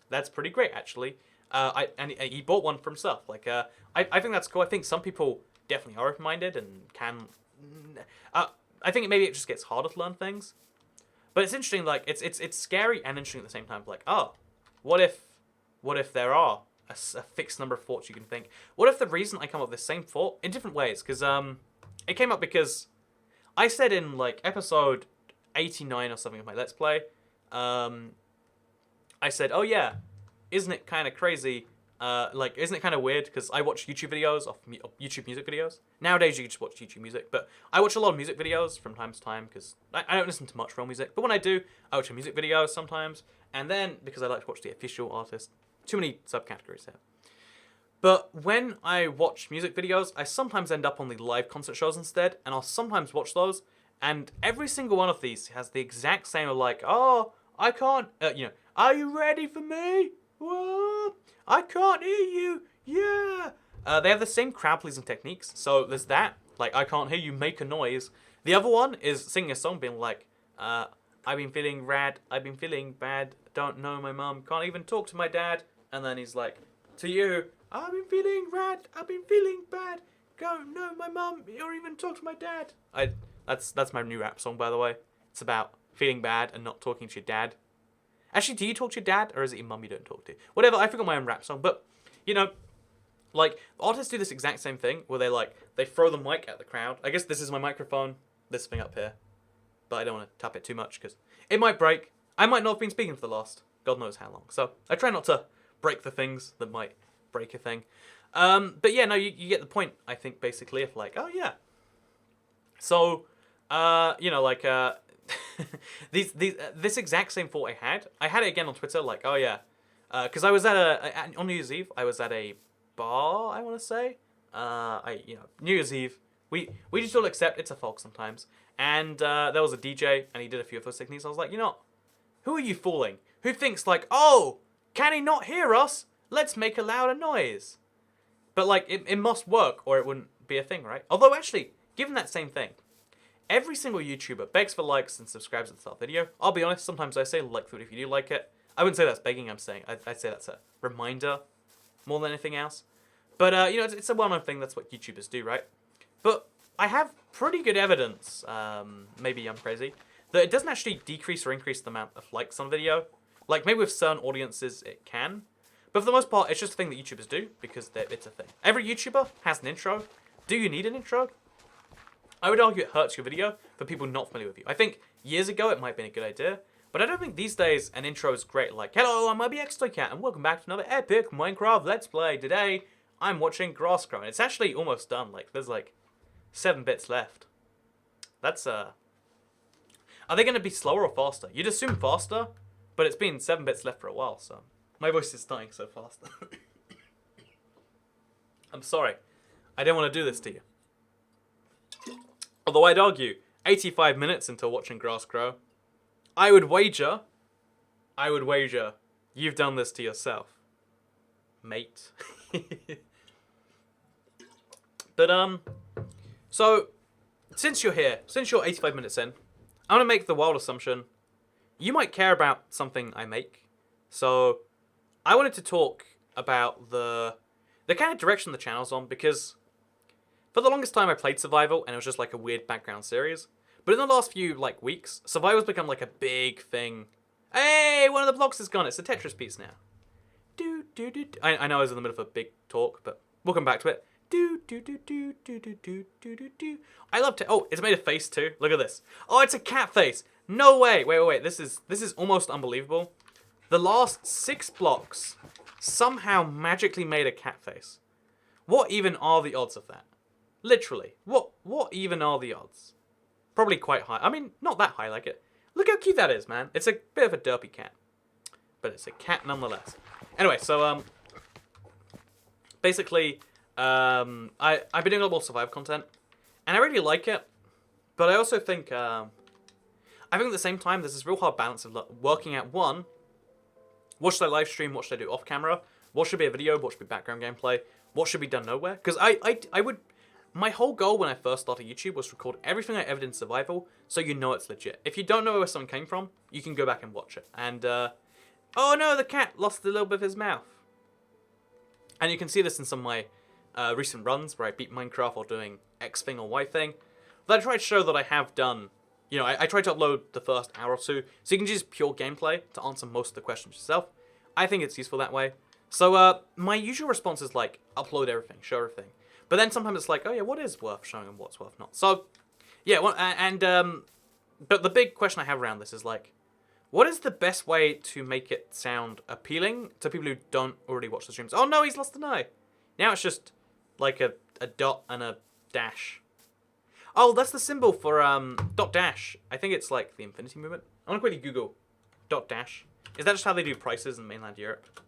A: That's pretty great, actually. He bought one for himself. Like, I think that's cool. I think some people definitely are open-minded and can. I think maybe it just gets harder to learn things. But it's interesting. Like, it's scary and interesting at the same time. Like, oh, what if there are a fixed number of thoughts you can think? What if the reason I come up with the same thought in different ways? Because it came up because I said in, like, episode 89 or something of my Let's Play, I said, oh yeah, isn't it kind of crazy Like, isn't it kind of weird? Because I watch YouTube videos of YouTube music videos. Nowadays, you can just watch YouTube music, but I watch a lot of music videos from time to time because I don't listen to much real music. But when I do, I watch a music video sometimes, and then because I like to watch the official artist. Too many subcategories here. But when I watch music videos, I sometimes end up on the live concert shows instead, and I'll sometimes watch those. And every single one of these has the exact same of like, oh, I can't, are you ready for me? What? I can't hear you. Yeah. They have the same crowd pleasing techniques. So there's that. Like, I can't hear you, make a noise. The other one is singing a song being like, I've been feeling rad. I've been feeling bad. Don't know my mum. Can't even talk to my dad. And then he's like, to you, I've been feeling rad. I've been feeling bad. Don't know my mum or even talk to my dad. That's my new rap song, by the way. It's about feeling bad and not talking to your dad. Actually, do you talk to your dad, or is it your mum you don't talk to? Whatever, I forgot my own rap song, but, like, artists do this exact same thing, where they throw the mic at the crowd. I guess this is my microphone, this thing up here, but I don't want to tap it too much, because it might break. I might not have been speaking for the last God knows how long, so I try not to break the things that might break a thing. But yeah, no, you get the point, I think, basically, of like, oh yeah. So, this exact same thought I had it again on Twitter, like, oh yeah, because I was on New Year's Eve, I was at a bar, I want to say, New Year's Eve, we just all accept it's a folk sometimes, and there was a DJ, and he did a few of those techniques. I was like, who are you fooling? Who thinks like, oh, can he not hear us? Let's make a louder noise. But like, it must work, or it wouldn't be a thing, right? Although actually, given that same thing, every single YouTuber begs for likes and subscribes at the start of the video. I'll be honest, sometimes I say like food if you do like it. I wouldn't say that's begging, I'd say that's a reminder more than anything else. But, it's a well-known thing, that's what YouTubers do, right? But I have pretty good evidence, maybe I'm crazy, that it doesn't actually decrease or increase the amount of likes on a video. Like, maybe with certain audiences it can. But for the most part, it's just a thing that YouTubers do, because it's a thing. Every YouTuber has an intro. Do you need an intro? I would argue it hurts your video for people not familiar with you. I think years ago it might have been a good idea, but I don't think these days an intro is great. Like, hello, I'm IBXToyCat, and welcome back to another epic Minecraft Let's Play. Today, I'm watching grass grow, and it's actually almost done. Like, there's like 7 bits left. That's, Are they going to be slower or faster? You'd assume faster, but it's been 7 bits left for a while, so my voice is dying so fast. I'm sorry. I didn't want to do this to you. Although I'd argue, 85 minutes into watching grass grow, I would wager, you've done this to yourself, mate. But, so, since you're here, since you're 85 minutes in, I'm going to make the wild assumption, you might care about something I make. So, I wanted to talk about the kind of direction the channel's on, because for the longest time I played Survival, and it was just like a weird background series. But in the last few, like, weeks, Survival's become like a big thing. Hey, one of the blocks is gone. It's a Tetris piece now. I know I was in the middle of a big talk, but we'll come back to it. I love to. Oh, it's made a face too. Look at this. Oh, it's a cat face. No way. Wait. This is almost unbelievable. The last 6 blocks somehow magically made a cat face. What even are the odds of that? Literally. What even are the odds? Probably quite high. I mean, not that high, like it. Look how cute that is, man. It's a bit of a derpy cat. But it's a cat nonetheless. Anyway, so, basically, I've been doing a lot more survival content, and I really like it, but I also think, I think at the same time, there's this real hard balance of working out, one, what should I live stream, what should I do off camera, what should be a video, what should be background gameplay, what should be done nowhere, because my whole goal when I first started YouTube was to record everything I ever did in survival, so you know it's legit. If you don't know where something came from, you can go back and watch it. And, oh no, the cat lost a little bit of his mouth. And you can see this in some of my recent runs, where I beat Minecraft while doing X thing or Y thing. But I tried to show that I have done, I tried to upload the first hour or two, so you can use pure gameplay to answer most of the questions yourself. I think it's useful that way. So, my usual response is like, upload everything, show everything. But then sometimes it's like, oh yeah, what is worth showing and what's worth not? So, yeah, well, but the big question I have around this is like, What is the best way to make it sound appealing to people who don't already watch the streams? Oh no, he's lost an eye. Now it's just like a dot and a dash. Oh, that's the symbol for dot dash. I think it's like the infinity movement. I want to quickly Google dot dash. Is that just how they do prices in mainland Europe?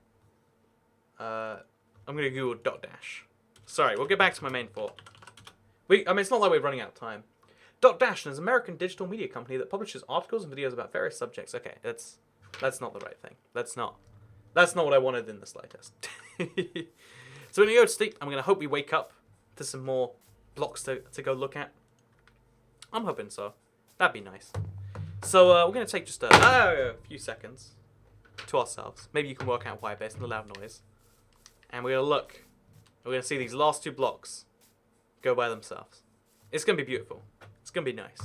A: I'm gonna Google dot dash. Sorry, we'll get back to my main thought. I mean, it's not like we're running out of time. Dot Dash is an American digital media company that publishes articles and videos about various subjects. Okay, that's not the right thing. That's not what I wanted in the slide test. So when we go to sleep, I'm gonna hope we wake up to some more blocks to go look at. I'm hoping so. That'd be nice. So we're gonna take just a few seconds to ourselves. Maybe you can work out why based on the loud noise. And we're gonna look. We're gonna see these last two blocks go by themselves. It's gonna be beautiful. It's gonna be nice.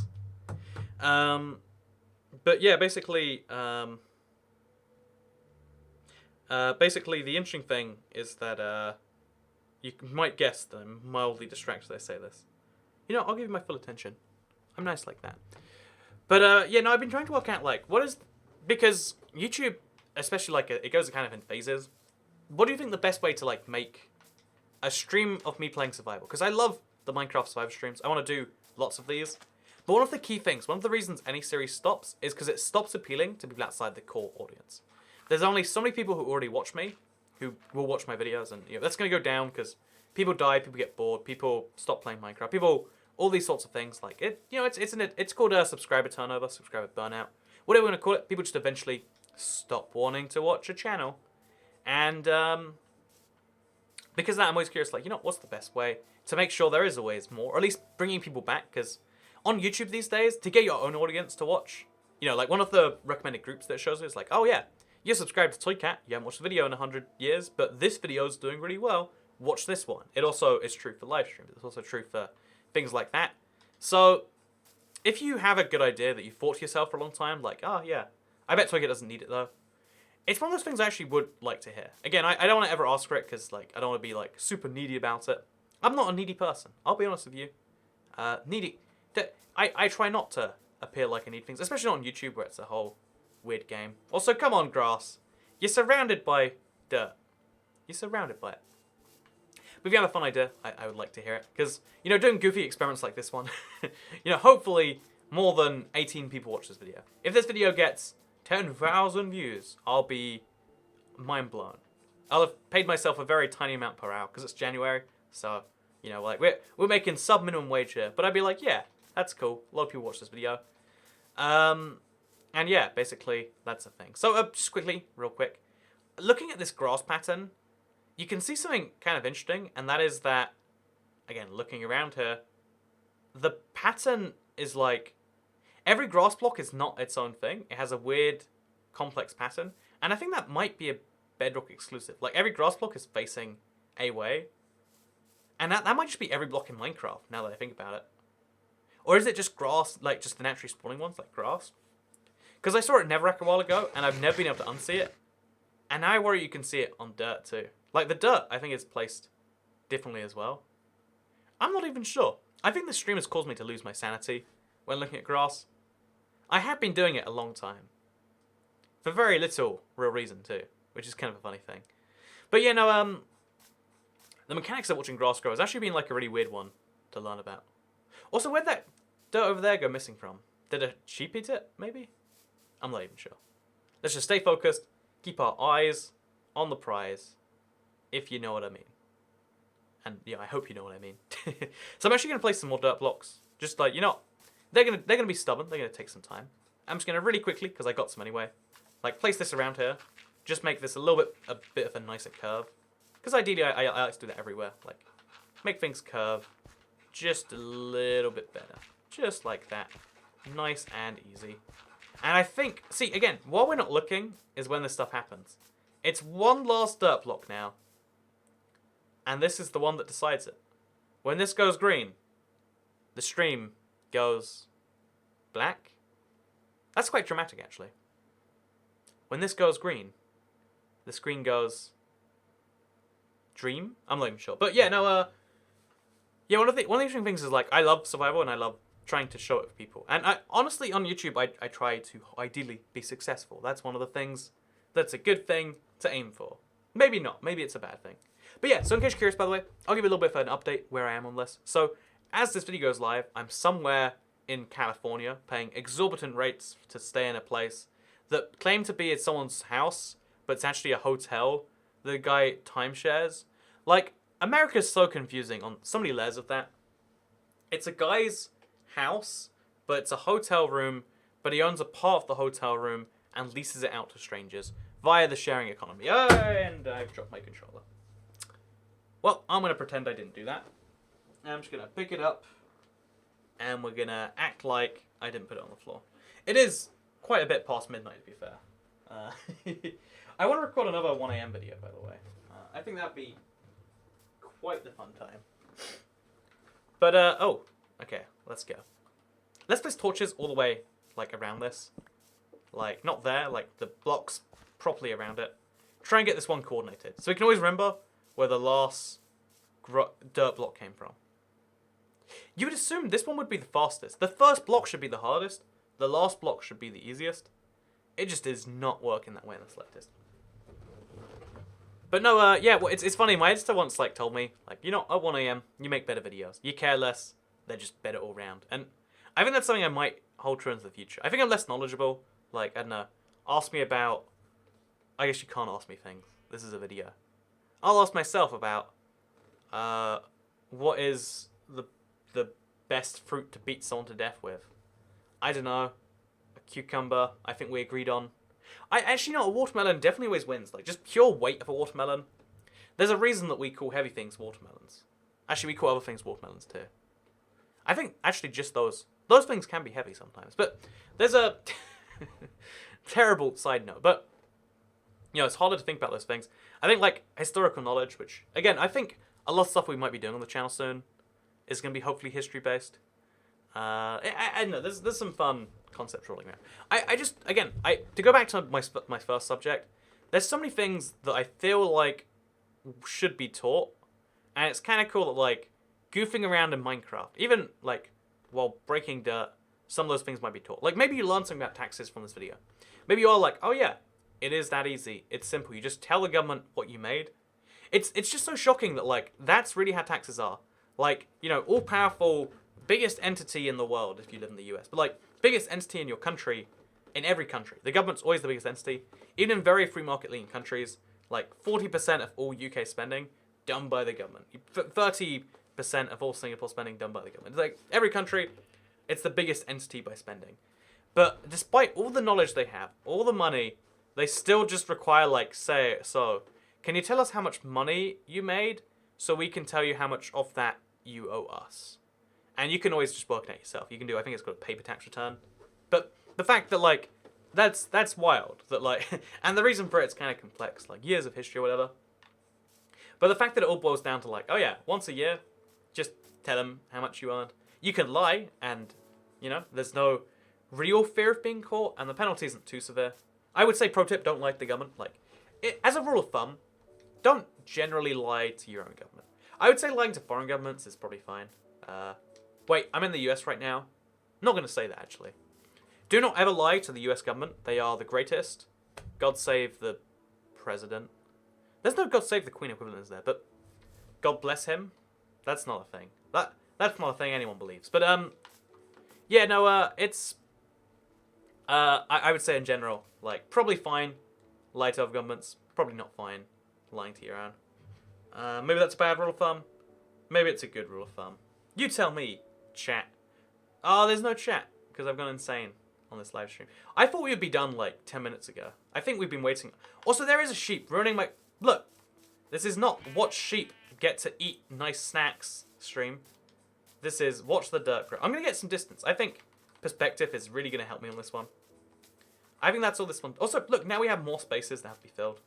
A: But yeah, basically the interesting thing is that you might guess that I'm mildly distracted as I say this. You know, I'll give you my full attention. I'm nice like that. But yeah, no, I've been trying to work out like because YouTube, especially like it goes kind of in phases. What do you think the best way to like make a stream of me playing survival? Because I love the Minecraft survival streams. I want to do lots of these. But one of the key things, one of the reasons any series stops is because it stops appealing to people outside the core audience. There's only so many people who already watch me, who will watch my videos, and that's going to go down because people die, people get bored, people stop playing Minecraft, people, all these sorts of things. Like it's called a subscriber turnover, subscriber burnout, whatever we're going to call it. People just eventually stop wanting to watch a channel, and because of that, I'm always curious, like, what's the best way to make sure there is always more, or at least bringing people back, because on YouTube these days, to get your own audience to watch, like one of the recommended groups that shows is like, oh yeah, you're subscribed to Toycat, you haven't watched a video in 100 years, but this video's doing really well, watch this one. It also is true for live streams, it's also true for things like that. So, if you have a good idea that you thought to yourself for a long time, like, oh yeah, I bet Toycat doesn't need it though, it's one of those things I actually would like to hear. Again, I don't want to ever ask for it because like I don't want to be like super needy about it. I'm not a needy person. I'll be honest with you. Needy. I try not to appear like I need things, especially not on YouTube where it's a whole weird game. Also, come on, grass. You're surrounded by dirt. You're surrounded by it. But if you have a fun idea, I would like to hear it. Because, doing goofy experiments like this one, hopefully more than 18 people watch this video. If this video gets 10,000 views, I'll be mind blown. I'll have paid myself a very tiny amount per hour because it's January, so like we're making sub minimum wage here. But I'd be like, yeah, that's cool. A lot of people watch this video, and yeah, basically that's the thing. So just quickly, real quick, looking at this grass pattern, you can see something kind of interesting, and that is that, again, looking around here, the pattern is like. Every grass block is not its own thing. It has a weird, complex pattern. And I think that might be a Bedrock exclusive. Like, every grass block is facing a way. And that might just be every block in Minecraft, now that I think about it. Or is it just grass, like, just the naturally spawning ones, like grass? Because I saw it in Netherrack a while ago, and I've never been able to unsee it. And now I worry you can see it on dirt, too. Like, the dirt, I think, is placed differently as well. I'm not even sure. I think this stream has caused me to lose my sanity when looking at grass. I have been doing it a long time. For very little real reason too, which is kind of a funny thing. But yeah, no, the mechanics of watching grass grow has actually been like a really weird one to learn about. Also, where'd that dirt over there go missing from? Did a sheep eat it, maybe? I'm not even sure. Let's just stay focused, keep our eyes on the prize, if you know what I mean. And yeah, I hope you know what I mean. So I'm actually going to place some more dirt blocks. Just like, they're gonna be stubborn. They're gonna take some time. I'm just gonna really quickly, because I got some anyway, like place this around here. Just make this a bit of a nicer curve. Because ideally, I like to do that everywhere. Like, make things curve just a little bit better, just like that, nice and easy. And I think, see again, while we're not looking, is when this stuff happens. It's one last dirt block now, and this is the one that decides it. When this goes green, the stream goes black. That's quite dramatic, actually. When this goes green, the screen goes dream. I'm not even sure, but yeah, no. Yeah, one of the interesting things is like I love survival and I love trying to show it for people. And I honestly, on YouTube, I try to ideally be successful. That's one of the things that's a good thing to aim for. Maybe not. Maybe it's a bad thing. But yeah, so in case you're curious, by the way, I'll give you a little bit of an update where I am on this. So as this video goes live, I'm somewhere in California paying exorbitant rates to stay in a place that claim to be someone's house, but it's actually a hotel the guy timeshares. Like, America's so confusing on so many layers of that. It's a guy's house, but it's a hotel room, but he owns a part of the hotel room and leases it out to strangers via the sharing economy. And I've dropped my controller. Well, I'm going to pretend I didn't do that. I'm just going to pick it up, and we're going to act like I didn't put it on the floor. It is quite a bit past midnight, to be fair. I want to record another 1 a.m. video, by the way. I think that'd be quite the fun time. But, oh, okay, let's go. Let's place torches all the way, like, around this. Like, not there, like, the blocks properly around it. Try and get this one coordinated. So we can always remember where the last dirt block came from. You would assume this one would be the fastest. The first block should be the hardest. The last block should be the easiest. It just is not working that way in the slightest. But no, yeah, well, it's funny. My editor once, like, told me, like, you know, at 1 a.m., you make better videos. You care less. They're just better all round. And I think that's something I might hold true into the future. I think I'm less knowledgeable. Like, I don't know. Ask me about... I guess you can't ask me things. This is a video. I'll ask myself about what is the best fruit to beat someone to death with. I don't know. A cucumber, I think we agreed on. I actually know a watermelon definitely always wins. Like, just pure weight of a watermelon. There's a reason that we call heavy things watermelons. Actually, we call other things watermelons too. I think actually just those things can be heavy sometimes. But there's a terrible side note. But you know, it's harder to think about those things. I think like historical knowledge, which again, I think a lot of stuff we might be doing on the channel soon is going to be hopefully history based. I know there's some fun concepts rolling around. I just again to go back to my first subject. There's so many things that I feel like should be taught, and it's kind of cool that like goofing around in Minecraft, even like while breaking dirt, some of those things might be taught. Like maybe you learn something about taxes from this video. Maybe you are like, oh yeah, it is that easy. It's simple. You just tell the government what you made. It's just so shocking that like that's really how taxes are. Like, you know, all powerful, biggest entity in the world if you live in the US, but like biggest entity in your country, in every country. The government's always the biggest entity. Even in very free market leaning countries, like 40% of all UK spending done by the government. 30% of all Singapore spending done by the government. It's like every country, it's the biggest entity by spending. But despite all the knowledge they have, all the money, they still just require like, say, so, can you tell us how much money you made so we can tell you how much of that you owe us? And you can always just work it out yourself. You can do, I think it's called a paper tax return. But the fact that like, that's wild. That like, and the reason for it's kind of complex, like years of history or whatever. But the fact that it all boils down to like, oh yeah, once a year, just tell them how much you earned. You can lie and, you know, there's no real fear of being caught and the penalty isn't too severe. I would say pro tip, don't lie to the government. Like, as a rule of thumb, don't generally lie to your own government. I would say lying to foreign governments is probably fine. Wait, I'm in the US right now. I'm not going to say that, actually. Do not ever lie to the US government. They are the greatest. God save the president. There's no God save the queen equivalent, is there? But God bless him. That's not a thing. That's not a thing anyone believes. But, yeah, no, it's... I would say in general, like, probably fine lie to other governments. Probably not fine lying to your own. Maybe that's a bad rule of thumb. Maybe it's a good rule of thumb. You tell me, chat. Oh, there's no chat, because I've gone insane on this live stream. I thought we would be done, like, 10 minutes ago. I think we've been waiting. Also, there is a sheep ruining my... Look, this is not watch sheep get to eat nice snacks stream. This is watch the dirt grow. I'm going to get some distance. I think perspective is really going to help me on this one. I think that's all this one... Also, look, now we have more spaces that have to be filled.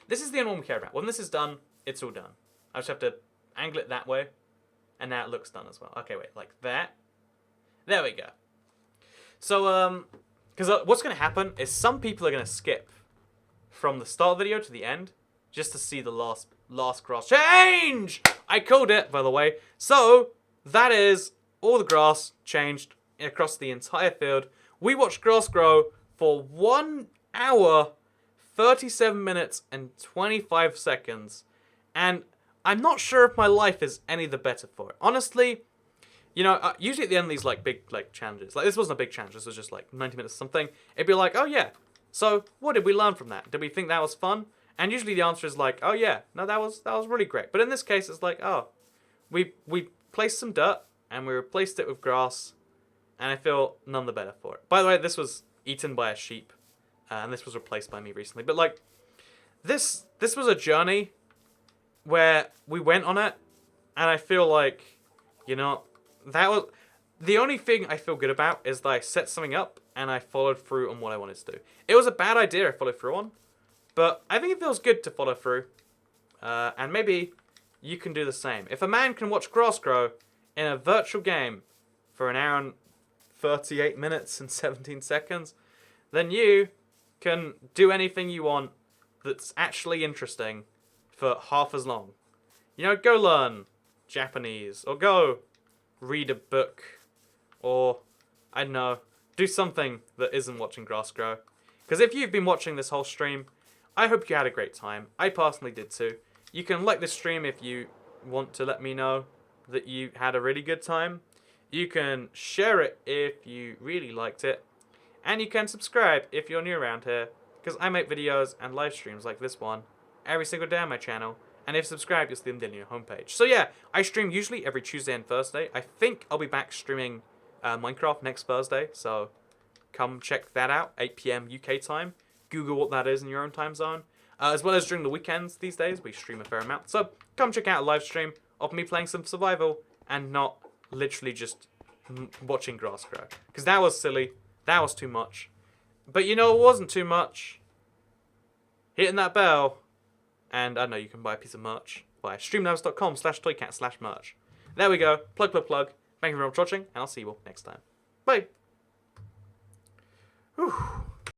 A: This is the only one we care about. When this is done, it's all done. I just have to angle it that way. And now it looks done as well. Okay, wait, like that. There we go. So, because what's going to happen is some people are going to skip from the start of the video to the end just to see the last grass change. I called it, by the way. So, that is all the grass changed across the entire field. We watched grass grow for 1 hour, 37 minutes, and 25 seconds. And I'm not sure if my life is any the better for it. Honestly, you know, usually at the end of these like big like challenges, like this wasn't a big challenge, this was just like 90 minutes or something, it'd be like, oh yeah, so what did we learn from that? Did we think that was fun? And usually the answer is like, oh yeah, no, that was really great. But in this case, it's like, oh, we placed some dirt and we replaced it with grass, and I feel none the better for it. By the way, this was eaten by a sheep, and this was replaced by me recently. But like, this was a journey where we went on it, and I feel like, you know, that was the only thing I feel good about is that I set something up and I followed through on what I wanted to do. It was a bad idea I followed through on, but I think it feels good to follow through, and maybe you can do the same. If a man can watch grass grow in a virtual game for 1 hour and 38 minutes and 17 seconds, then you can do anything you want that's actually interesting for half as long. You know, go learn Japanese, or go read a book, or, I don't know, do something that isn't watching grass grow. Because if you've been watching this whole stream, I hope you had a great time. I personally did too. You can like this stream if you want to let me know that you had a really good time. You can share it if you really liked it. And you can subscribe if you're new around here, because I make videos and live streams like this one every single day on my channel. And if you subscribe, you'll see them on your homepage. So yeah, I stream usually every Tuesday and Thursday. I think I'll be back streaming Minecraft next Thursday, so come check that out, 8 PM UK time. Google what that is in your own time zone. As well as during the weekends these days, we stream a fair amount. So come check out a live stream of me playing some survival and not literally just watching grass grow. Because that was silly. That was too much. But you know it wasn't too much? Hitting that bell. And I know you can buy a piece of merch by streamlabs.com/toycat/merch. There we go. Plug, plug, plug. Thank you very much for watching, and I'll see you all next time. Bye. Whew.